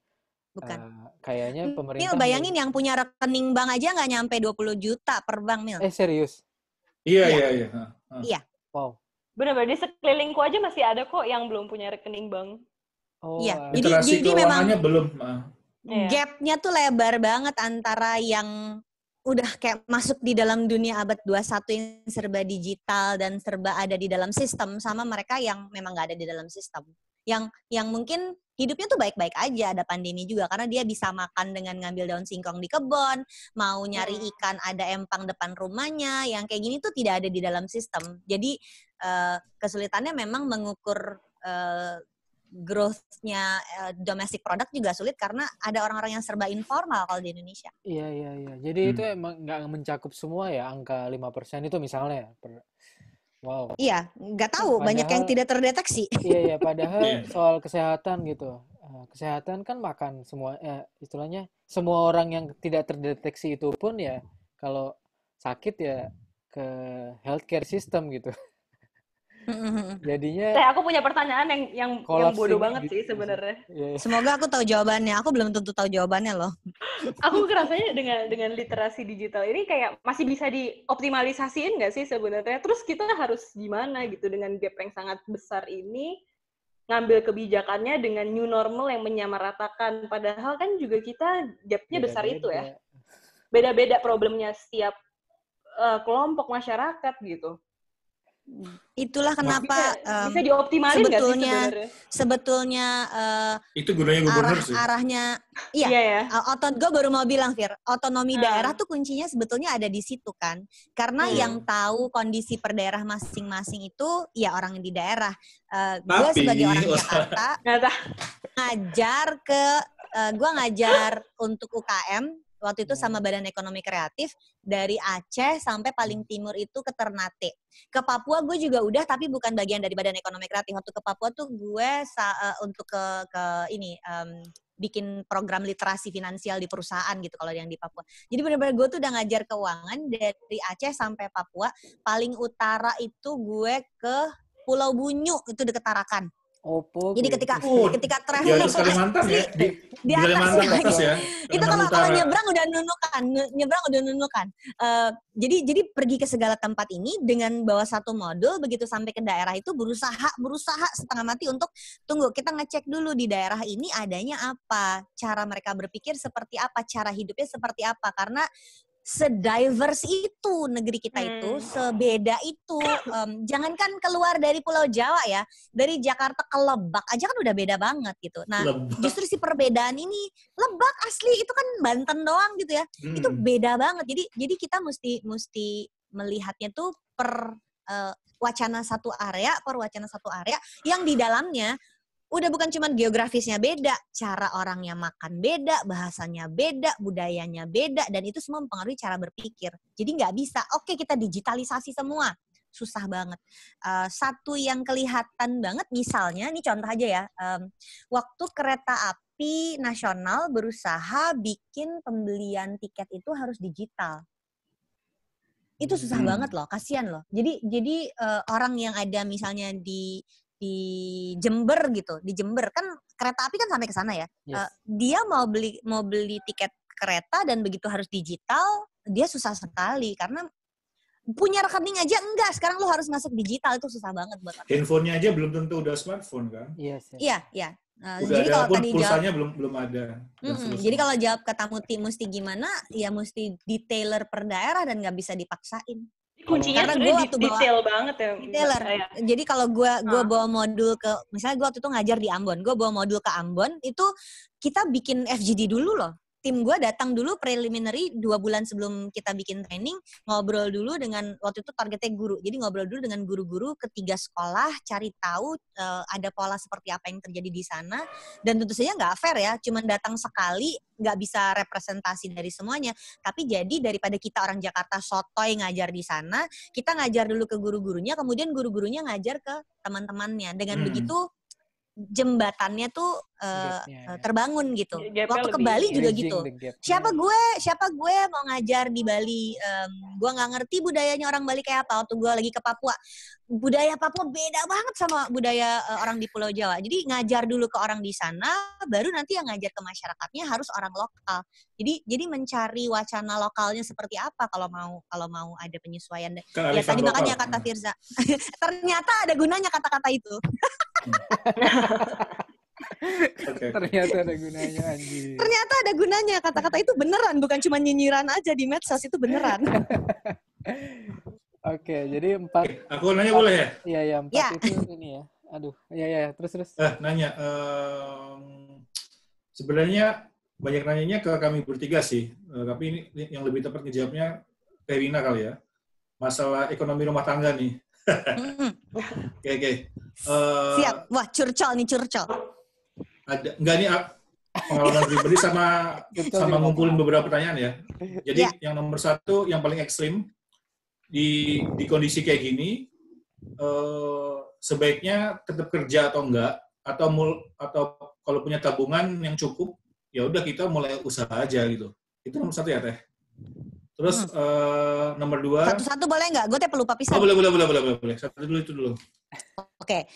kayaknya pemerintah... Mil, bayangin yang punya rekening bank aja nggak nyampe 20 juta per bank, Mil. Serius? Iya. Iya. Wow. Benar-benar di sekelilingku aja masih ada kok yang belum punya rekening bank. Iya. Jadi memang belum. Gap-nya tuh lebar banget antara yang udah kayak masuk di dalam dunia abad 21 yang serba digital dan serba ada di dalam sistem sama mereka yang memang nggak ada di dalam sistem. Yang mungkin hidupnya tuh baik-baik aja, ada pandemi juga karena dia bisa makan dengan ngambil daun singkong di kebun, mau nyari ikan ada empang depan rumahnya, yang kayak gini tuh tidak ada di dalam sistem. Jadi kesulitannya memang mengukur growth-nya domestic product juga sulit karena ada orang-orang yang serba informal kalau di Indonesia. Iya. Jadi itu emang nggak mencakup semua ya, angka 5% itu misalnya. Wow. Iya, nggak tahu. Banyak yang tidak terdeteksi. Iya, padahal soal kesehatan gitu. Kesehatan kan makan semua, istilahnya semua orang yang tidak terdeteksi itu pun ya kalau sakit ya ke healthcare system gitu. Jadinya aku punya pertanyaan yang bodoh banget gitu sih sebenarnya. Semoga aku tahu jawabannya. Aku belum tentu tahu jawabannya loh. Aku ngerasanya dengan literasi digital ini kayak masih bisa dioptimalisasiin nggak sih sebenarnya? Terus kita harus gimana gitu dengan gap yang sangat besar ini ngambil kebijakannya dengan new normal yang menyamaratakan. Padahal kan juga kita gapnya besar itu ya. Beda-beda problemnya setiap kelompok masyarakat gitu. Itulah kenapa bisa dioptimalin sebetulnya itu gunanya gubernur sih. Arahnya gue baru mau bilang, Fir, otonomi daerah tuh kuncinya sebetulnya ada di situ kan, karena yang tahu kondisi per daerah masing-masing itu ya orang di daerah. Gue sebagai orang Jakarta ngajar untuk UKM waktu itu sama Badan Ekonomi Kreatif dari Aceh sampai paling timur itu ke Ternate. Ke Papua gue juga udah, tapi bukan bagian dari Badan Ekonomi Kreatif. Waktu ke Papua tuh gue untuk bikin program literasi finansial di perusahaan gitu kalau yang di Papua. Jadi benar-benar gue tuh udah ngajar keuangan dari Aceh sampai Papua. Paling utara itu gue ke Pulau Bunyu, itu deket Tarakan. Jadi ketika travel di Kalimantan ya, di Kalimantan atas ya. Itu kalau nyebrang udah nunukan. Jadi pergi ke segala tempat ini dengan bawa satu modul, begitu sampai ke daerah itu berusaha setengah mati untuk tunggu, kita ngecek dulu di daerah ini adanya apa, cara mereka berpikir seperti apa, cara hidupnya seperti apa, karena se-diverse itu negeri kita itu, sebeda itu. Jangankan keluar dari Pulau Jawa ya, dari Jakarta ke Lebak aja kan udah beda banget gitu. Nah, justru si perbedaan ini, Lebak asli itu kan Banten doang gitu ya. Itu beda banget. Jadi kita mesti melihatnya tuh per wacana satu area yang di dalamnya udah bukan cuma geografisnya beda, cara orangnya makan beda, bahasanya beda, budayanya beda, dan itu semua mempengaruhi cara berpikir. Jadi nggak bisa, oke kita digitalisasi semua. Susah banget. Satu yang kelihatan banget, misalnya, ini contoh aja ya, waktu kereta api nasional berusaha bikin pembelian tiket itu harus digital. Itu susah banget loh, kasihan loh. Jadi orang yang ada misalnya di Jember gitu, di Jember kan kereta api kan sampai ke sana ya. Dia mau beli tiket kereta dan begitu harus digital, dia susah sekali karena punya rekening aja enggak. Sekarang lu harus masuk digital, itu susah banget buat aku. Handphonenya aja belum tentu udah smartphone kan? Iya. Jadi kalau tadi pulsanya belum ada. Jadi kalau jawab kata Muti mesti gimana, ya mesti di tailor per daerah dan nggak bisa dipaksain. Kuncinya sebenarnya detail banget ya. Detailer. Jadi kalau gue bawa modul ke, misalnya gue waktu itu ngajar di Ambon, gue bawa modul ke Ambon, itu kita bikin FGD dulu loh. Tim gue datang dulu preliminary 2 bulan sebelum kita bikin training, ngobrol dulu dengan, waktu itu targetnya guru, jadi ngobrol dulu dengan guru-guru ketiga sekolah, cari tahu ada pola seperti apa yang terjadi di sana, dan tentu saja nggak fair ya, cuman datang sekali, nggak bisa representasi dari semuanya, tapi jadi daripada kita orang Jakarta sotoy ngajar di sana, kita ngajar dulu ke guru-gurunya, kemudian guru-gurunya ngajar ke teman-temannya, dengan begitu jembatannya tuh terbangun gitu. Waktu ke Bali juga gitu. Siapa gue mau ngajar di Bali, gue nggak ngerti budayanya orang Bali kayak apa. Waktu gue lagi ke Papua, budaya Papua beda banget sama budaya orang di Pulau Jawa. Jadi ngajar dulu ke orang di sana, baru nanti yang ngajar ke masyarakatnya harus orang lokal. Jadi mencari wacana lokalnya seperti apa kalau mau ada penyesuaian. Ya tadi makanya kata Firza, ternyata ada gunanya kata-kata itu. Ternyata ada gunanya, anjir. Ternyata ada gunanya, kata-kata itu beneran, bukan cuma nyinyiran aja di medsos, itu beneran. Oke, jadi 4. Aku nanya boleh ya? Iya, 4 itu ini ya. Aduh, iya, terus. Nanya, sebenarnya banyak nanyanya ke kami bertiga sih, tapi ini yang lebih tepat ngejawabnya ke Rina kali ya. Masalah ekonomi rumah tangga nih. Oke. Siap. Wah, curcol. Ada enggak nih pengalaman pribadi sama ngumpulin beberapa pertanyaan ya. Jadi yang nomor 1 yang paling ekstrim di kondisi kayak gini, sebaiknya tetap kerja atau enggak, atau kalau punya tabungan yang cukup, ya udah kita mulai usaha aja gitu. Itu nomor 1 ya Teh. Terus nomor 2. Satu-satu boleh nggak? Gue teh pelupa pisan. Oh, boleh. Satu dulu itu dulu. Oke.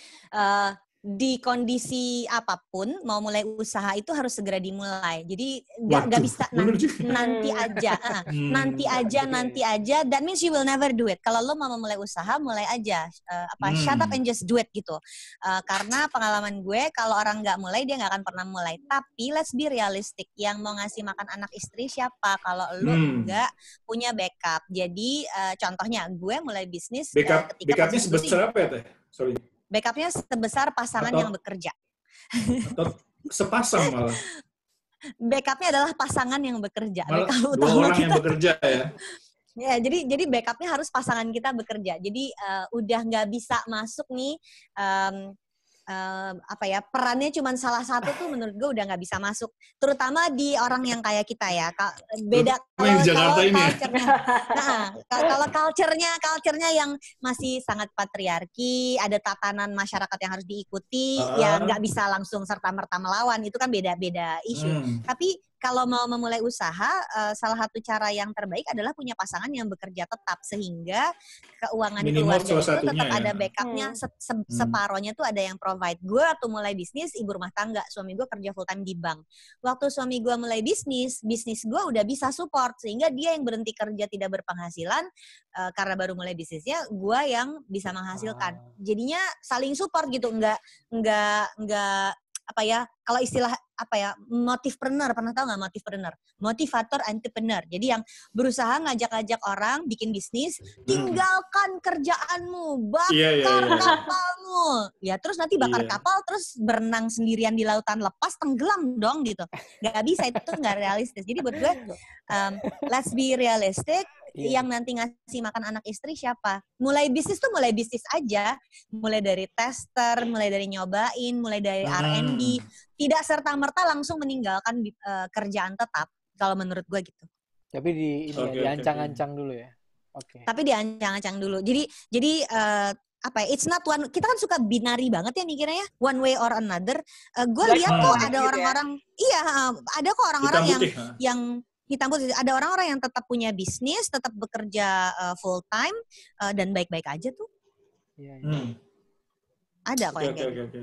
Di kondisi apapun mau mulai usaha itu harus segera dimulai. Jadi nggak bisa nanti aja. That means you will never do it. Kalau lo mau memulai usaha, mulai aja. Shut up and just do it gitu. Karena pengalaman gue, kalau orang nggak mulai dia nggak akan pernah mulai. Tapi let's be realistic. Yang mau ngasih makan anak istri siapa? Kalau lo nggak punya backup. Jadi contohnya gue mulai bisnis. Backupnya sebesar apa ya Teh? Sorry. Backupnya sebesar pasangan yang bekerja. Atau sepasang malah. Backupnya adalah pasangan yang bekerja. Malah 2 orang yang bekerja ya. Ya, jadi backupnya harus pasangan kita bekerja. Jadi udah nggak bisa masuk nih. Perannya cuma salah satu tuh menurut gue udah nggak bisa masuk, terutama di orang yang kayak kita ya. Beda kalau culture-nya. Kalau culture-nya yang masih sangat patriarki, ada tatanan masyarakat yang harus diikuti, ya nggak bisa langsung serta-merta melawan, itu kan beda-beda isu. Tapi kalau mau memulai usaha, salah satu cara yang terbaik adalah punya pasangan yang bekerja tetap, sehingga keuangan keluarga itu tetap ada backupnya, separohnya tuh ada yang provide. Gue waktu mulai bisnis, ibu rumah tangga, suami gue kerja full time di bank. Waktu suami gue mulai bisnis gue udah bisa support, sehingga dia yang berhenti kerja tidak berpenghasilan, karena baru mulai bisnisnya, gue yang bisa menghasilkan. Jadinya saling support gitu, nggak kalau istilah motivepreneur, pernah tahu nggak motivepreneur? Motivator entrepreneur. Jadi yang berusaha ngajak-ngajak orang bikin bisnis, tinggalkan kerjaanmu, bakar kapalmu. Ya terus nanti bakar kapal, terus berenang sendirian di lautan lepas, tenggelam dong gitu. Nggak bisa, itu nggak realistis. Jadi buat gue, let's be realistic. Yang nanti ngasih makan anak istri siapa? Mulai bisnis tuh mulai bisnis aja. Mulai dari tester, mulai dari nyobain, mulai dari R&D. Tidak serta-merta langsung meninggalkan kerjaan tetap. Kalau menurut gue gitu. Tapi diancang-ancang dulu ya. Oke. Tapi diancang-ancang dulu. Jadi it's not one. Kita kan suka binary banget ya mikirnya ya. One way or another. Gue lihat kok ada orang-orang. Ada kok orang-orang yang hitam putih. Ada orang-orang yang tetap punya bisnis, tetap bekerja full time, dan baik-baik aja tuh. Ada kok yang kayak gitu.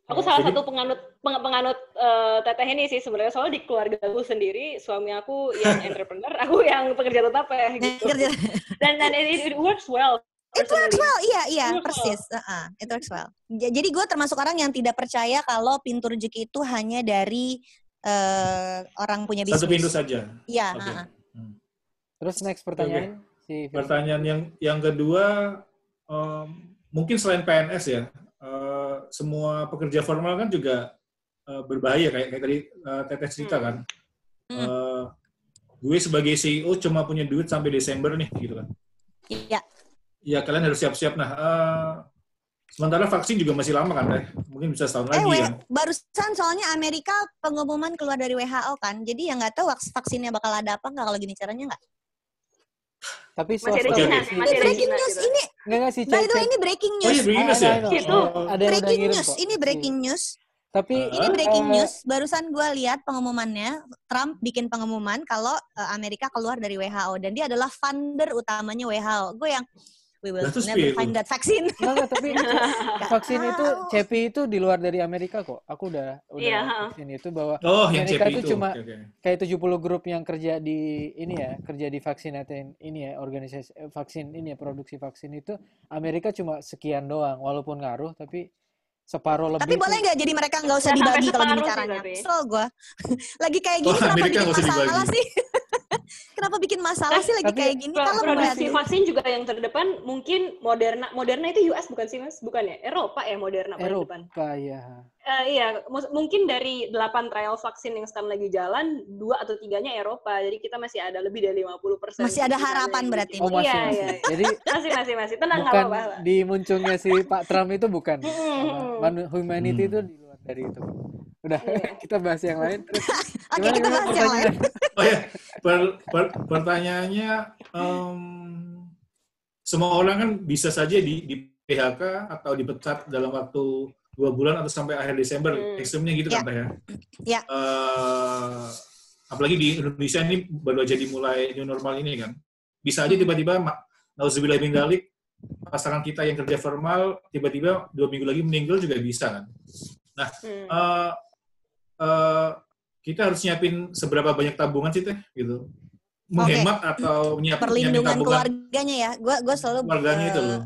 Aku salah satu penganut teteh ini sih sebenarnya, soalnya di keluarga aku sendiri, suami aku yang entrepreneur, aku yang pekerja tetap ya gitu. Dan it works well. It works well, iya, persis. It works well. Jadi gue termasuk orang yang tidak percaya kalau pintu rezeki itu hanya dari orang punya bisnis. Satu pintu saja. Iya. Terus next pertanyaan, Pertanyaan yang kedua, mungkin selain PNS ya, semua pekerja formal kan juga berbahaya kayak tadi Teteh cerita kan. Gue sebagai CEO cuma punya duit sampai Desember nih, gitu kan. Iya. Ya kalian harus siap-siap. Nah, sementara vaksin juga masih lama kan, Teh? Mungkin bisa setahun lagi kan. Barusan soalnya Amerika pengumuman keluar dari WHO kan, jadi ya nggak tahu vaksinnya bakal ada apa nggak kalau gini caranya nggak. Tapi masih ada China, masih ada breaking China, news gitu. ini. Nggak sih, By the way ini breaking news. Oh iya, breaking news ya? Gitu. Ada yang Breaking ngirim news, kok. ini breaking news. Tapi ini breaking news. Barusan gue lihat pengumumannya, Trump bikin pengumuman kalau Amerika keluar dari WHO dan dia adalah funder utamanya WHO. Gue yang we will never find that vaccine. Enggak, tapi vaksin itu CEPI itu di luar dari Amerika kok. Aku udah vaksin itu bahwa Amerika itu cuma kayak 70 grup yang kerja di ini ya, kerja di vaksinatin ini ya, organisasi vaksin ini ya, produksi vaksin itu Amerika cuma sekian doang, walaupun ngaruh tapi separuh lebih. Tapi boleh nggak jadi mereka nggak usah dibagi kalau gini caranya? Kesel gue. Lagi kayak gini kenapa bikin masalah sih? Kenapa bikin masalah sih lagi kayak gini? Kalau produksi vaksin juga yang terdepan mungkin Moderna. Moderna itu US bukan sih Mas? Bukan ya? Eropa ya Moderna paling depan. Eropa ya. Iya, mungkin dari 8 trial vaksin yang sekarang lagi jalan, 2 atau 3-nya Eropa. Jadi kita masih ada lebih dari 50%. Masih ada harapan berarti. Oh, masih. Iya. Jadi masih. Tenang, bukan apa-apa. di munculnya si Pak Trump itu bukan. Humanity itu di luar dari itu. Udah, kita bahas yang lain. Oke, kita bahas yang lain. Oh ya, pertanyaannya, semua orang kan bisa saja di PHK atau dipecat dalam waktu 2 bulan atau sampai akhir Desember, ekstremnya gitu kan Pak ya? Iya. Apalagi di Indonesia ini baru aja dimulai new normal ini kan. Bisa aja tiba-tiba, nauzubillah min dzalik, pasangan kita yang kerja formal tiba-tiba 2 minggu lagi meninggal juga bisa kan. Nah, kita harus nyiapin seberapa banyak tabungan sih Teh gitu. Menghemat atau nyiapin perlindungan tabungan keluarganya ya. Gue selalu keluarganya itu loh.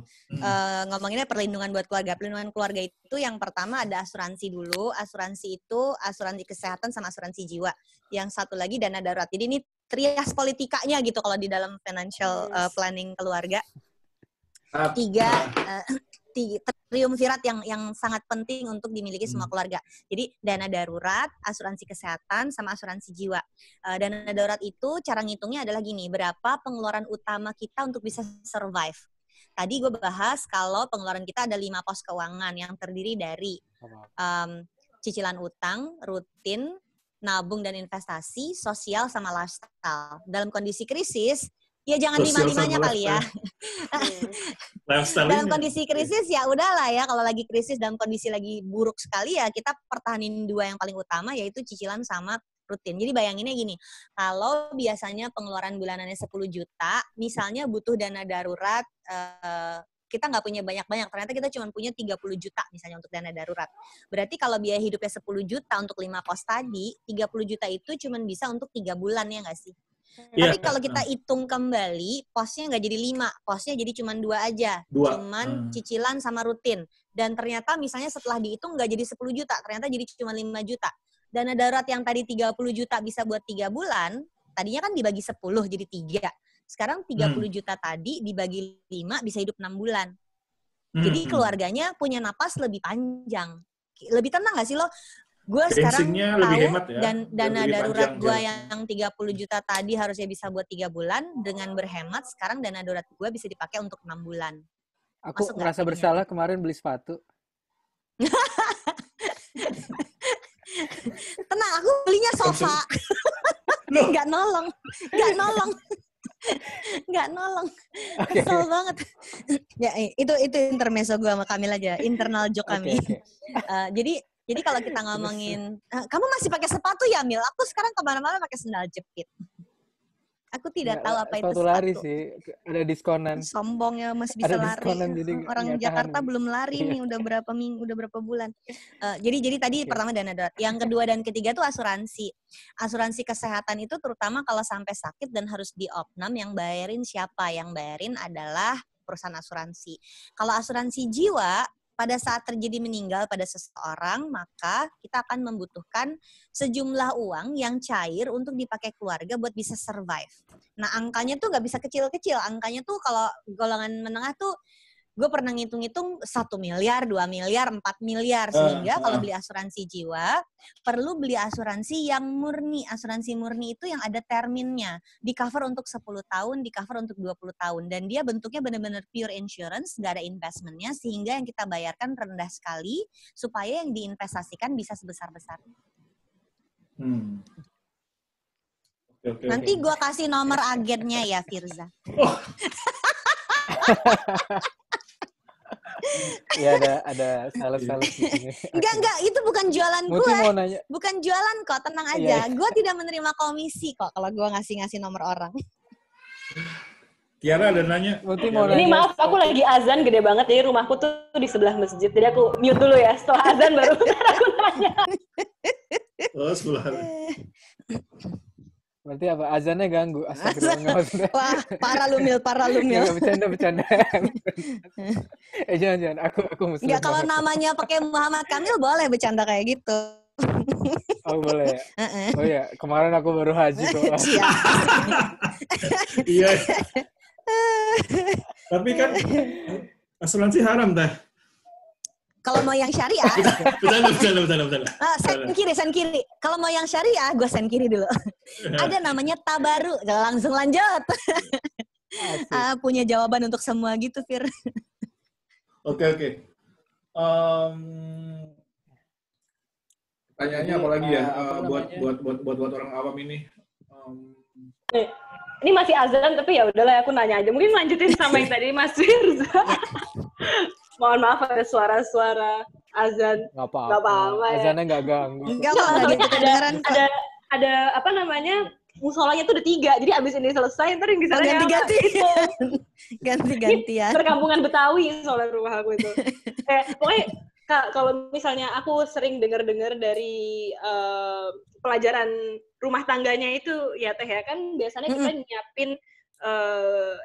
Ngomonginnya perlindungan buat keluarga. Perlindungan keluarga itu yang pertama ada asuransi dulu. Asuransi itu asuransi kesehatan sama asuransi jiwa. Yang satu lagi dana darurat. Jadi ini trias politikanya gitu kalau di dalam financial planning keluarga. Tiga triumvirat yang sangat penting untuk dimiliki semua keluarga. Jadi dana darurat, asuransi kesehatan, sama asuransi jiwa. Dana darurat itu cara ngitungnya adalah gini, berapa pengeluaran utama kita untuk bisa survive. Tadi gue bahas kalau pengeluaran kita ada 5 pos keuangan yang terdiri dari cicilan utang, rutin, nabung dan investasi, sosial, sama lifestyle. Dalam kondisi krisis, ya jangan 5-5-nya kali ya. Dalam kondisi krisis ya udahlah ya, kalau lagi krisis dalam kondisi lagi buruk sekali ya kita pertahanin 2 yang paling utama yaitu cicilan sama rutin. Jadi bayanginnya gini, kalau biasanya pengeluaran bulanannya 10 juta, misalnya butuh dana darurat, kita nggak punya banyak-banyak, ternyata kita cuma punya 30 juta misalnya untuk dana darurat. Berarti kalau biaya hidupnya 10 juta untuk 5 pos tadi, 30 juta itu cuma bisa untuk 3 bulan ya nggak sih? Tapi kalau kita hitung kembali, posnya nggak jadi 5, posnya jadi cuma 2 aja. Cuman cicilan sama rutin. Dan ternyata misalnya setelah dihitung nggak jadi 10 juta, ternyata jadi cuma 5 juta. Dana darurat yang tadi 30 juta bisa buat 3 bulan, tadinya kan dibagi 10 jadi 3. Sekarang 30 juta tadi dibagi 5 bisa hidup 6 bulan. Jadi keluarganya punya napas lebih panjang. Lebih tenang nggak sih lo? Gue sekarang tahu hemat ya, dan dana darurat gue yang 30 juta tadi harusnya bisa buat 3 bulan, dengan berhemat sekarang dana darurat gue bisa dipakai untuk 6 bulan. Aku merasa bersalah kemarin beli sepatu. Tenang, aku belinya sofa. Nggak nolong. Kesel banget. Ya itu intermezzo gue sama Kamil aja, internal joke kami. Jadi kalau kita ngomongin, kamu masih pakai sepatu ya, Mil? Aku sekarang kemana-mana pakai sendal jepit. Aku tidak tahu apa itu sepatu. Lari sih, ada diskonan. Sombongnya masih bisa lari. Orang Jakarta belum lari nih, udah berapa bulan. Jadi tadi pertama dana darurat. Yang kedua dan ketiga tuh asuransi. Asuransi kesehatan itu terutama kalau sampai sakit dan harus diopnam, yang bayarin siapa? Yang bayarin adalah perusahaan asuransi. Kalau asuransi jiwa, pada saat terjadi meninggal pada seseorang, maka kita akan membutuhkan sejumlah uang yang cair untuk dipakai keluarga buat bisa survive. Nah, angkanya tuh nggak bisa kecil-kecil. Angkanya tuh kalau golongan menengah tuh gue pernah ngitung-ngitung 1 miliar, 2 miliar, 4 miliar. Sehingga kalau beli asuransi jiwa, perlu beli asuransi yang murni. Asuransi murni itu yang ada terminnya. Di cover untuk 10 tahun, di cover untuk 20 tahun. Dan dia bentuknya benar-benar pure insurance, nggak ada investmentnya. Sehingga yang kita bayarkan rendah sekali, supaya yang diinvestasikan bisa sebesar-besarnya. Nanti gue kasih nomor agennya ya, Firza. Ya ada sales di sini. Enggak, itu bukan jualan gue. Bukan jualan kok, tenang aja. Gue tidak menerima komisi kok kalau gue ngasih nomor orang. Tiara ada nanya. Ini maaf, aku lagi azan gede banget, jadi rumahku tuh di sebelah masjid. Jadi aku mute dulu ya, setelah azan baru aku nanya. Oh, sebelah. Berarti apa? Azannya ganggu. Astagfirullah. Wah, parah lu Mil. Bercanda. Jangan. Aku muslim. Enggak, kalau namanya pakai Muhammad Kamil boleh bercanda kayak gitu. Oh, boleh ya? Oh ya, kemarin aku baru haji kok. Iya. Tapi kan asuransi haram dah. Kalau mau yang syariah. Bercanda. Sen kiri. Kalau mau yang syariah, gue sen kiri dulu. Ada namanya tabaru. Langsung lanjut. Punya jawaban untuk semua gitu, Fir. Oke. Pertanyaannya apa lagi ya? Buat orang awam ini. Ini masih azan, tapi ya udahlah aku nanya aja. Mungkin lanjutin sama yang tadi Mas Firza. Mohon maaf ada suara-suara azan. Nggak apa-apa. Azannya nggak ganggu. Enggak kok, lagi kedengeran kok. Ada apa namanya, musolanya tuh ada 3. Jadi abis ini selesai, ntar yang di sana ganti-ganti. Ganti-gantian. Perkampungan Betawi soalnya rumah aku itu. Pokoknya kalau misalnya aku sering dengar dari pelajaran rumah tangganya itu ya Teh ya, kan biasanya kita nyiapin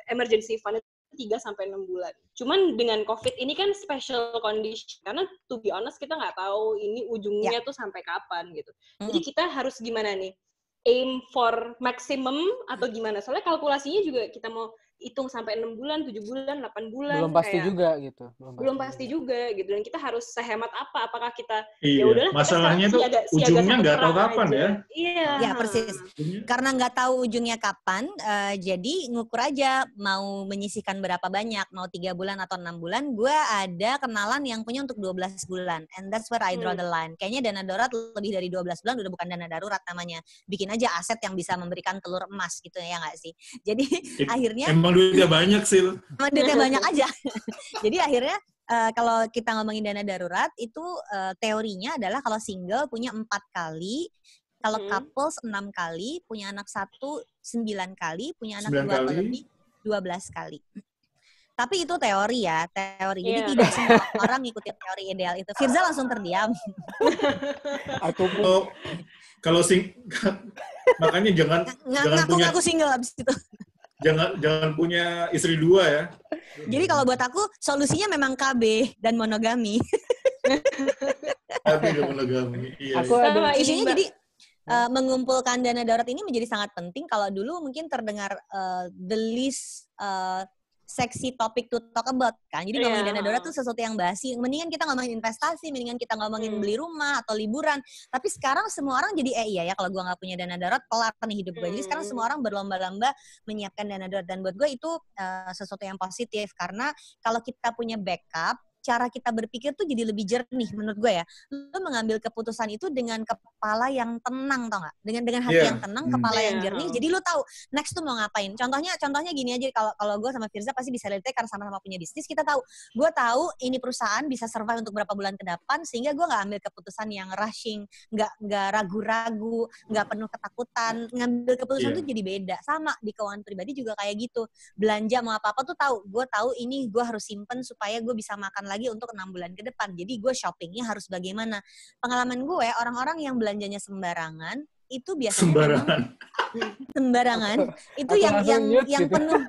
emergency fund 3-6 bulan. Cuman dengan COVID ini kan special condition, karena to be honest kita nggak tahu ini ujungnya tuh sampai kapan gitu. Jadi kita harus gimana nih? Aim for maximum atau gimana? Soalnya kalkulasinya juga kita mau hitung sampai 6 bulan, 7 bulan, 8 bulan. Belum pasti juga gitu. Belum pasti juga gitu. Dan kita harus sehemat apa? Apakah kita ya udahlah, masalahnya tuh ujungnya nggak tahu kapan aja. Iya. Ya persis. Karena nggak tahu ujungnya kapan, jadi ngukur aja mau menyisihkan berapa banyak, mau 3 bulan atau 6 bulan. Gue ada kenalan yang punya untuk 12 bulan. And that's where I draw the line. Kayaknya dana darurat lebih dari 12 bulan udah bukan dana darurat namanya. Bikin aja aset yang bisa memberikan telur emas gitu ya nggak sih? Jadi akhirnya emang duitnya banyak sih. Duitnya banyak aja. Jadi akhirnya kalau kita ngomongin dana darurat itu teorinya adalah kalau single punya 4 kali, kalau couples 6 kali, punya anak 1 9 kali, punya anak 2 atau lebih 12 kali. Tapi itu teori ya, teori. Jadi tidak semua orang ngikutin teori ideal itu. Firza langsung terdiam. Aku kalau makanya jangan punya ngaku single abis itu. Jangan punya istri 2 ya. Jadi kalau buat aku solusinya memang KB dan monogami. KB dan monogami. Iya. Isunya jadi mengumpulkan dana darurat ini menjadi sangat penting. Kalau dulu mungkin terdengar the least seksi topik to talk about kan. Jadi ngomongin dana darurat tuh sesuatu yang basi. Mendingan kita ngomongin investasi, mendingan kita ngomongin beli rumah atau liburan. Tapi sekarang semua orang jadi iya ya kalau gue nggak punya dana darurat kelar nih hidup gue. Jadi sekarang semua orang berlomba-lomba menyiapkan dana darurat, dan buat gue itu sesuatu yang positif karena kalau kita punya backup, cara kita berpikir tuh jadi lebih jernih menurut gue ya. Lu mengambil keputusan itu dengan kepala yang tenang, tau nggak? Dengan hati yang tenang, kepala yang jernih. Jadi lu tahu next tuh mau ngapain. Contohnya gini aja, kalau gue sama Firza pasti bisa relate karena sama-sama punya bisnis. Kita tahu, gue tahu ini perusahaan bisa survive untuk berapa bulan ke depan, sehingga gue nggak ambil keputusan yang rushing, nggak ragu-ragu, nggak penuh ketakutan. Ngambil keputusan tuh jadi beda. Sama di keuangan pribadi juga kayak gitu. Belanja mau apa-apa tuh tahu. Gue tahu ini gue harus simpen supaya gue bisa makan lagi untuk 6 bulan ke depan. Jadi gue shoppingnya harus bagaimana. Pengalaman gue, orang-orang yang belanjanya sembarangan itu biasanya sembarangan itu yang penuh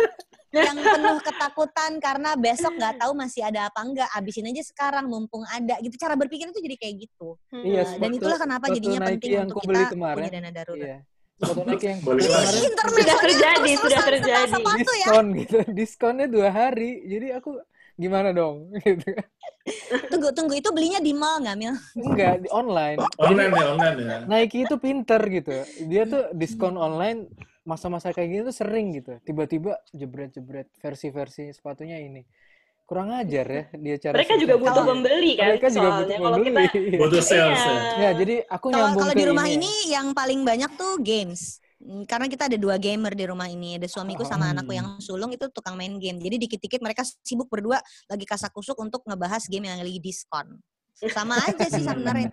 yang penuh ketakutan karena besok nggak tahu masih ada apa enggak, abisin aja sekarang mumpung ada gitu. Cara berpikir itu jadi kayak gitu. Iya, Dan itulah kenapa jadinya penting untuk kita punya dana darurat. Iya. Sepatu Nike yang sudah terjadi. Diskon gitu, diskonnya 2 hari. Jadi aku gimana dong? Gitu. Tunggu itu belinya di mall nggak, Mil? Enggak, di online. Online ya. Nike itu pinter gitu. Dia tuh diskon online masa-masa kayak gini tuh sering gitu. Tiba-tiba jebret-jebret versi-versi sepatunya ini. Kurang ajar ya dia cara. Mereka juga butuh pembeli kan. Mereka juga butuh pembeli. Butuh sales ya. Jadi aku nyambung kalau di rumah ini yang paling banyak tuh games. Karena kita ada 2 gamer di rumah ini. Ada suamiku sama anakku yang sulung itu tukang main game. Jadi dikit-dikit mereka sibuk berdua lagi kasak-kusuk untuk ngebahas game yang lagi diskon. Sama aja sih sebenarnya.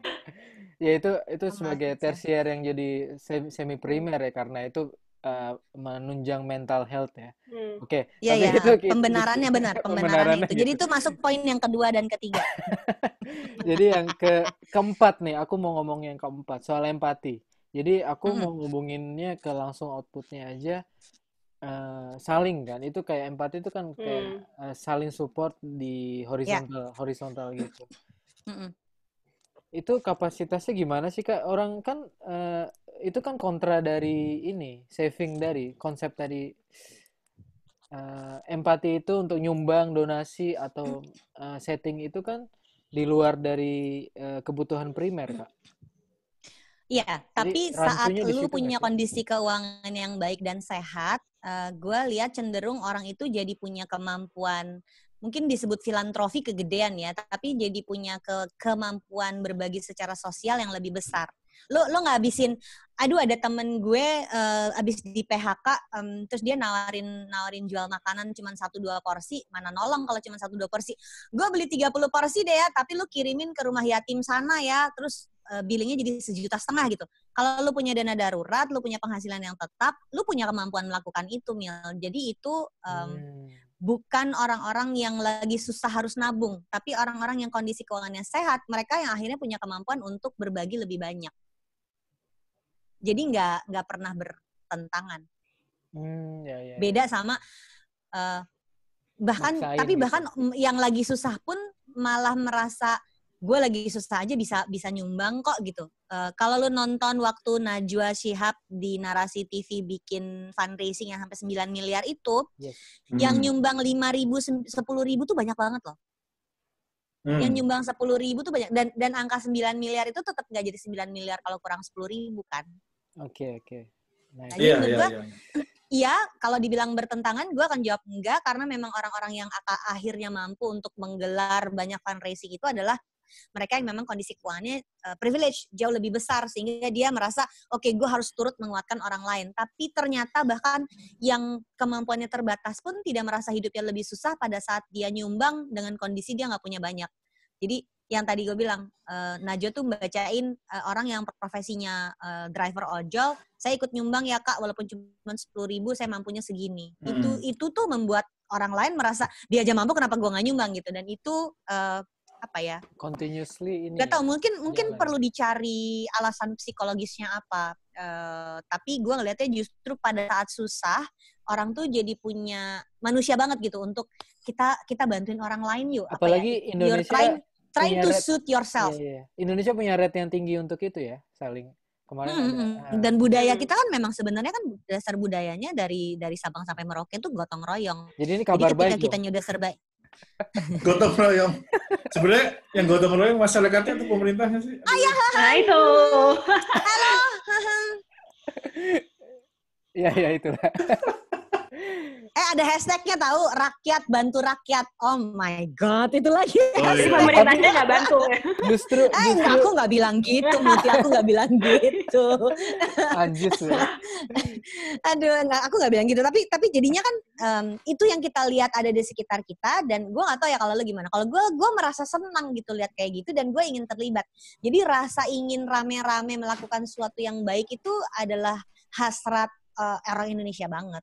Ya itu sebagai tersier yang jadi semi primer ya, karena itu menunjang mental health ya. Oke. Iya. Pembenarannya benar. Pembenarannya itu. Jadi itu masuk poin yang kedua dan ketiga. Jadi yang keempat nih, aku mau ngomong yang keempat soal empati. Jadi aku mau ngubunginnya ke langsung outputnya aja. Saling kan, itu kayak empati itu kan kayak saling support di horizontal gitu. Itu kapasitasnya gimana sih Kak? Orang kan itu kan kontra dari ini, saving dari konsep tadi empati itu untuk nyumbang, donasi atau setting itu kan di luar dari kebutuhan primer Kak. Iya, tapi saat lu punya kondisi keuangan yang baik dan sehat, gue lihat cenderung orang itu jadi punya kemampuan, mungkin disebut filantropi kegedean ya, tapi jadi punya kemampuan berbagi secara sosial yang lebih besar. Lo nggak habisin, aduh ada temen gue abis di PHK, terus dia nawarin jual makanan cuma 1-2 porsi, mana nolong kalau cuma 1-2 porsi. Gue beli 30 porsi deh ya, tapi lu kirimin ke rumah yatim sana ya, terus billingnya jadi 1,5 juta gitu. Kalau lu punya dana darurat, lu punya penghasilan yang tetap, lu punya kemampuan melakukan itu, Mil. Jadi itu bukan orang-orang yang lagi susah harus nabung, tapi orang-orang yang kondisi keuangannya sehat, mereka yang akhirnya punya kemampuan untuk berbagi lebih banyak. Jadi nggak pernah bertentangan. Beda sama bahkan yang lagi susah pun malah merasa gue lagi susah aja bisa nyumbang kok gitu. Kalau lu nonton waktu Najwa Shihab di Narasi TV bikin fundraising yang sampai 9 miliar itu, yang nyumbang 5.000, 10.000 tuh banyak banget loh. Yang nyumbang 10.000 tuh banyak, dan angka 9 miliar itu tetap nggak jadi 9 miliar kalau kurang 10.000 kan. Oke. Nah, jadi menurut gue, iya, kalau dibilang bertentangan, gue akan jawab enggak, karena memang orang-orang yang akhirnya mampu untuk menggelar banyak fundraising itu adalah mereka yang memang kondisi keuangannya privilege jauh lebih besar, sehingga dia merasa oke, gue harus turut menguatkan orang lain. Tapi ternyata bahkan yang kemampuannya terbatas pun tidak merasa hidupnya lebih susah pada saat dia nyumbang dengan kondisi dia nggak punya banyak. Jadi yang tadi gue bilang, Najwa tuh bacain orang yang profesinya driver ojol, saya ikut nyumbang ya Kak, walaupun cuma 10.000, saya mampunya segini. Itu tuh membuat orang lain merasa dia aja mampu, kenapa gue nggak nyumbang gitu. Dan itu apa ya? Continuously ini. Gak tau, mungkin perlu dicari alasan psikologisnya apa. Tapi gue ngeliatnya justru pada saat susah, orang tuh jadi punya manusia banget gitu untuk kita bantuin orang lain yuk. Apalagi Indonesia trying to suit yourself. Iya. Indonesia punya rate yang tinggi untuk itu ya, saling. Kemarin dan budaya kita kan memang sebenarnya kan dasar budayanya dari Sabang sampai Merauke tuh gotong royong. Jadi ini kabar baik. Ketika kita nyudah serba gotong royong. Sebenarnya yang gotong royong masyarakatnya itu pemerintahnya sih. Nah itu. Halo. Ya itulah. Ada hashtagnya tahu, rakyat bantu rakyat. Oh my god, itu lagi. Pemerintahnya nggak bantu ya. Justru aku nggak bilang gitu, Muti, aku nggak bilang gitu. Anjir ya. Aduh, aku nggak bilang gitu. Tapi jadinya kan itu yang kita lihat ada di sekitar kita, dan gue nggak tahu ya kalau lo gimana. Kalau gue merasa senang gitu lihat kayak gitu, dan gue ingin terlibat. Jadi rasa ingin rame-rame melakukan sesuatu yang baik itu adalah hasrat orang Indonesia banget.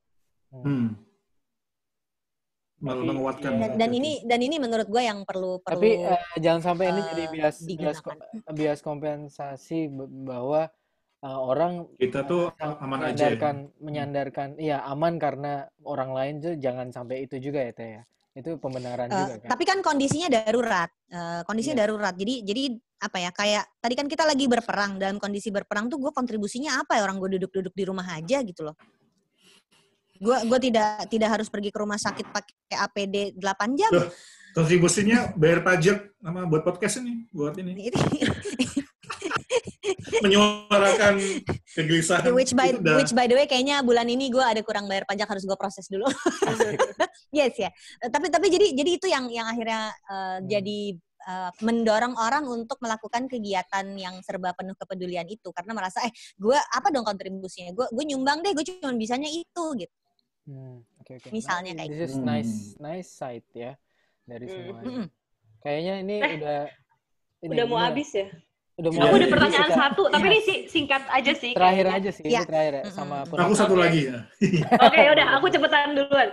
Malah menguatkan. Dan ini menurut gue yang perlu. Tapi jangan sampai ini jadi bias kompensasi bahwa orang kita tuh aman aja ya. Menyandarkan iya aman karena orang lain tuh jangan sampai itu juga ya Teh ya. Itu pembenaran juga kan. Tapi kan kondisinya darurat. Darurat. Jadi apa ya, kayak tadi kan kita lagi berperang. Dalam kondisi berperang tuh gue kontribusinya apa ya, orang gue duduk-duduk di rumah aja gitu loh. Gue tidak harus pergi ke rumah sakit pakai APD 8 jam. Loh, kontribusinya bayar pajak sama buat podcast ini, buat ini. Menyuarakan kegelisahan. Which by the way kayaknya bulan ini gue ada kurang bayar pajak, harus gue proses dulu. Yes ya. Tapi jadi itu yang akhirnya jadi mendorong orang untuk melakukan kegiatan yang serba penuh kepedulian itu, karena merasa gue apa dong kontribusinya, gue nyumbang deh, gue cuma bisanya itu gitu. Okay. Misalnya kayak this gitu. Is nice side ya dari semuanya. Kayaknya ini udah mau habis ya. Aku ada pertanyaan satu, tapi ini singkat aja sih. Terakhir aja sih, ini terakhir ya. Sama aku satu lagi ya. Oke, udah aku cepetan duluan.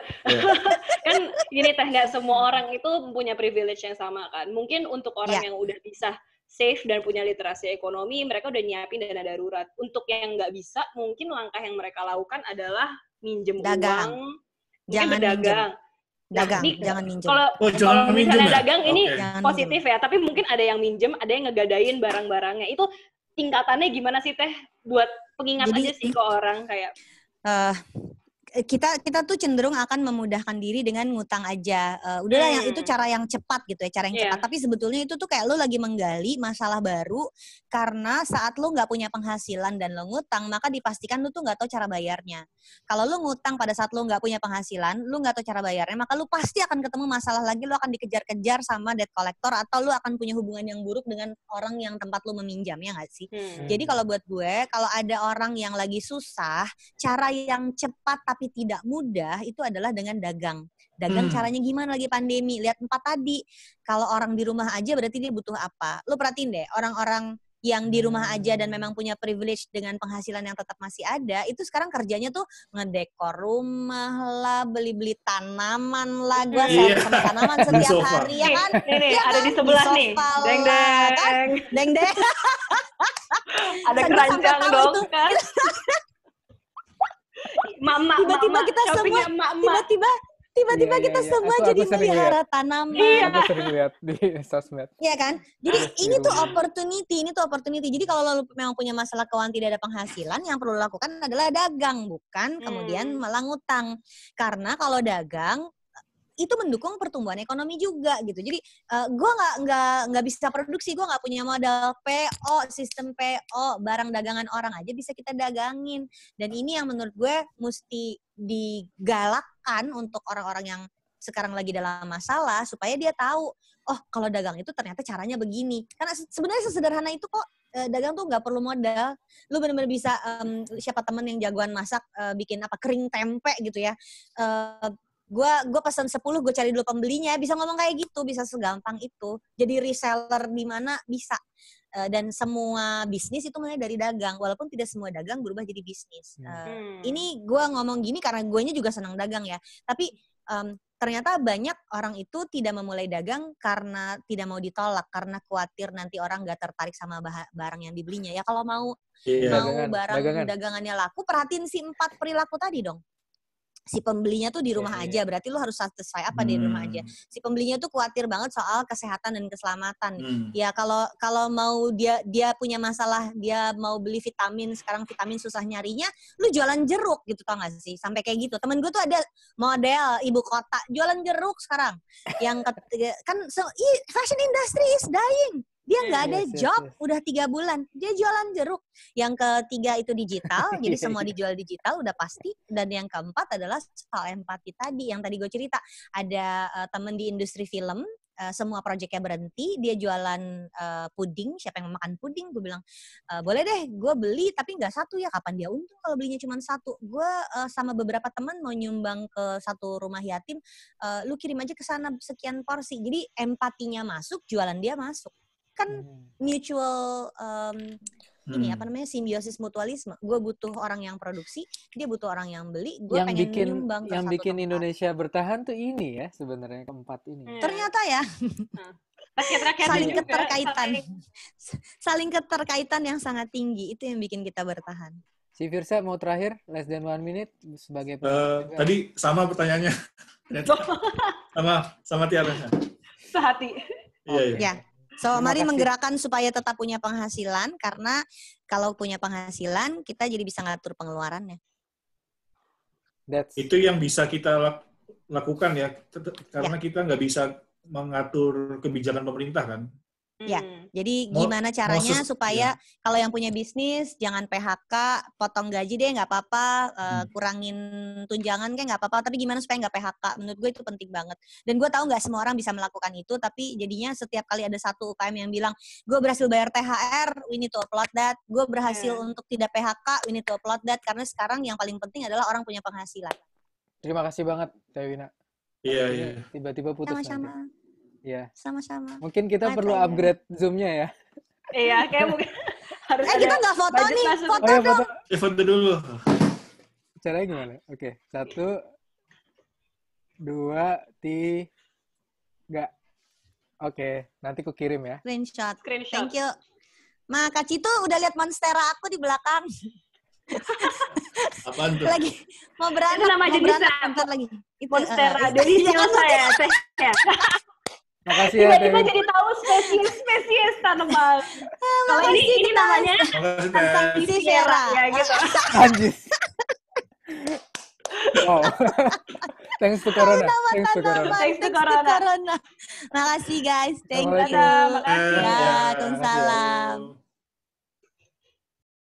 Kan gini Teh, nggak semua orang itu punya privilege yang sama kan. Mungkin untuk orang yang udah bisa save dan punya literasi ekonomi, mereka udah nyiapin dana darurat. Untuk yang nggak bisa, mungkin langkah yang mereka lakukan adalah minjem uang, jangan berdagang. Jangan minjem. Kalau misalnya dagang ini positif ya, tapi mungkin ada yang minjem, ada yang ngegadain barang-barangnya. Itu tingkatannya gimana sih Teh? Buat pengingat aja sih ke orang kayak. Kita tuh cenderung akan memudahkan diri dengan ngutang aja. Udahlah yang itu cara yang cepat gitu ya, cara yang cepat. Tapi sebetulnya itu tuh kayak lo lagi menggali masalah baru, karena saat lo nggak punya penghasilan dan lo ngutang, maka dipastikan lo tuh nggak tahu cara bayarnya. Kalau lo ngutang pada saat lo nggak punya penghasilan, lo nggak tahu cara bayarnya, maka lo pasti akan ketemu masalah lagi, lo akan dikejar-kejar sama debt collector, atau lo akan punya hubungan yang buruk dengan orang yang tempat lo meminjam, ya nggak sih? Jadi kalau buat gue, kalau ada orang yang lagi susah, cara yang cepat tapi tidak mudah itu adalah dengan dagang. Caranya gimana lagi pandemi? Lihat 4 tadi. Kalau orang di rumah aja berarti dia butuh apa? Lu perhatiin deh, orang-orang yang di rumah aja dan memang punya privilege dengan penghasilan yang tetap masih ada, itu sekarang kerjanya tuh ngedekor rumah lah, beli-beli tanaman lah, gue sama tanaman setiap hari ya kan? Nih, ada di sebelah nih. Deng. Ada keranjang dong kan? Tiba-tiba kita semua jadi melihara tanaman. Aku sering lihat di sosmed. Iya kan? Jadi ini tuh opportunity. Jadi kalau lo memang punya masalah keuangan, tidak ada penghasilan, yang perlu lo lakukan adalah dagang, bukan kemudian malah ngutang. Karena kalau dagang itu mendukung pertumbuhan ekonomi juga gitu. Jadi gue nggak bisa produksi, gue nggak punya modal PO, sistem PO, barang dagangan orang aja bisa kita dagangin. Dan ini yang menurut gue mesti digalakkan untuk orang-orang yang sekarang lagi dalam masalah, supaya dia tahu, oh kalau dagang itu ternyata caranya begini. Karena sebenarnya sesederhana itu kok. Dagang tuh nggak perlu modal, lu benar-benar bisa siapa temen yang jagoan masak, bikin kering tempe gitu ya. Gue pesan 10, gue cari dulu pembelinya, bisa ngomong kayak gitu, bisa segampang itu. Jadi reseller di mana bisa. Dan semua bisnis itu mulai dari dagang, walaupun tidak semua dagang berubah jadi bisnis. Ini gue ngomong gini karena guenya juga senang dagang ya, tapi ternyata banyak orang itu tidak memulai dagang karena tidak mau ditolak, karena khawatir nanti orang gak tertarik sama barang yang dibelinya. Ya kalau mau barang dagangannya laku, perhatiin si 4 perilaku tadi dong. Si pembelinya tuh di rumah aja, berarti lu harus satisfy apa di rumah aja. Si pembelinya tuh khawatir banget soal kesehatan dan keselamatan. Ya kalau mau dia punya masalah, dia mau beli vitamin, sekarang vitamin susah nyarinya, lu jualan jeruk gitu, tau gak sih? Sampai kayak gitu. Temen gue tuh ada model ibu kota jualan jeruk sekarang. Yang kan fashion industry is dying. Dia nggak ada job, udah 3 bulan. Dia jualan jeruk. Yang ketiga itu digital, jadi semua dijual digital, udah pasti. Dan yang keempat adalah soal empati tadi, yang tadi gue cerita. Ada temen di industri film, semua proyeknya berhenti, dia jualan puding, siapa yang mau makan puding? Gue bilang, boleh deh, gue beli, tapi nggak satu ya, kapan dia untung kalau belinya cuma satu? Gue sama beberapa teman mau nyumbang ke satu rumah yatim, lu kirim aja ke sana sekian porsi. Jadi empatinya masuk, jualan dia masuk. Kan mutual simbiosis mutualisme. Gue butuh orang yang produksi, dia butuh orang yang beli, gue pengen nyumbang ke yang satu bikin tempat. Indonesia bertahan tuh ini ya sebenarnya, keempat ini. Ternyata ya. Saling keterkaitan. saling keterkaitan yang sangat tinggi. Itu yang bikin kita bertahan. Si Firsa mau terakhir, less than 1 minute sebagai tadi sama pertanyaannya. sama Tiara. Sehati. Iya. Ya. So, mari menggerakkan supaya tetap punya penghasilan, karena kalau punya penghasilan, kita jadi bisa ngatur pengeluarannya. Itu yang bisa kita lakukan ya, karena kita nggak bisa mengatur kebijakan pemerintah kan. Ya, jadi gimana caranya supaya kalau yang punya bisnis jangan PHK, potong gaji deh nggak apa-apa, kurangin tunjangan kayak nggak apa-apa, tapi gimana supaya nggak PHK? Menurut gue itu penting banget. Dan gue tahu nggak semua orang bisa melakukan itu, tapi jadinya setiap kali ada satu UKM yang bilang, gue berhasil bayar THR, we need to applaud that. Gue berhasil untuk tidak PHK, we need to applaud that. Karena sekarang yang paling penting adalah orang punya penghasilan. Terima kasih banget, Teh Wina. Iya. Tiba-tiba putus. Sama-sama. Iya. Sama-sama. Mungkin kita perlu upgrade Zoom-nya ya. Iya, kayak mungkin harus kita nggak foto nih, foto dong. Foto dulu. Caranya gimana? Oke, 1, 2, 3. Oke, nanti ku kirim ya. Screenshot. Thank you. Ma, Kak Citu udah lihat monstera aku di belakang. Apaan tuh? Lagi mau beranak. Itu nama jenisnya. Lagi. Monstera deliciosa ya, Teh. Makasih ya, tiba-tiba jadi tahu spesies tanaman. Kalau ini namanya Sansevieria ya gitu. Anjir. Oh. Thanks to Corona. Thanks to Corona. Makasih guys. Thank you. Makasih. Waalaikumsalam.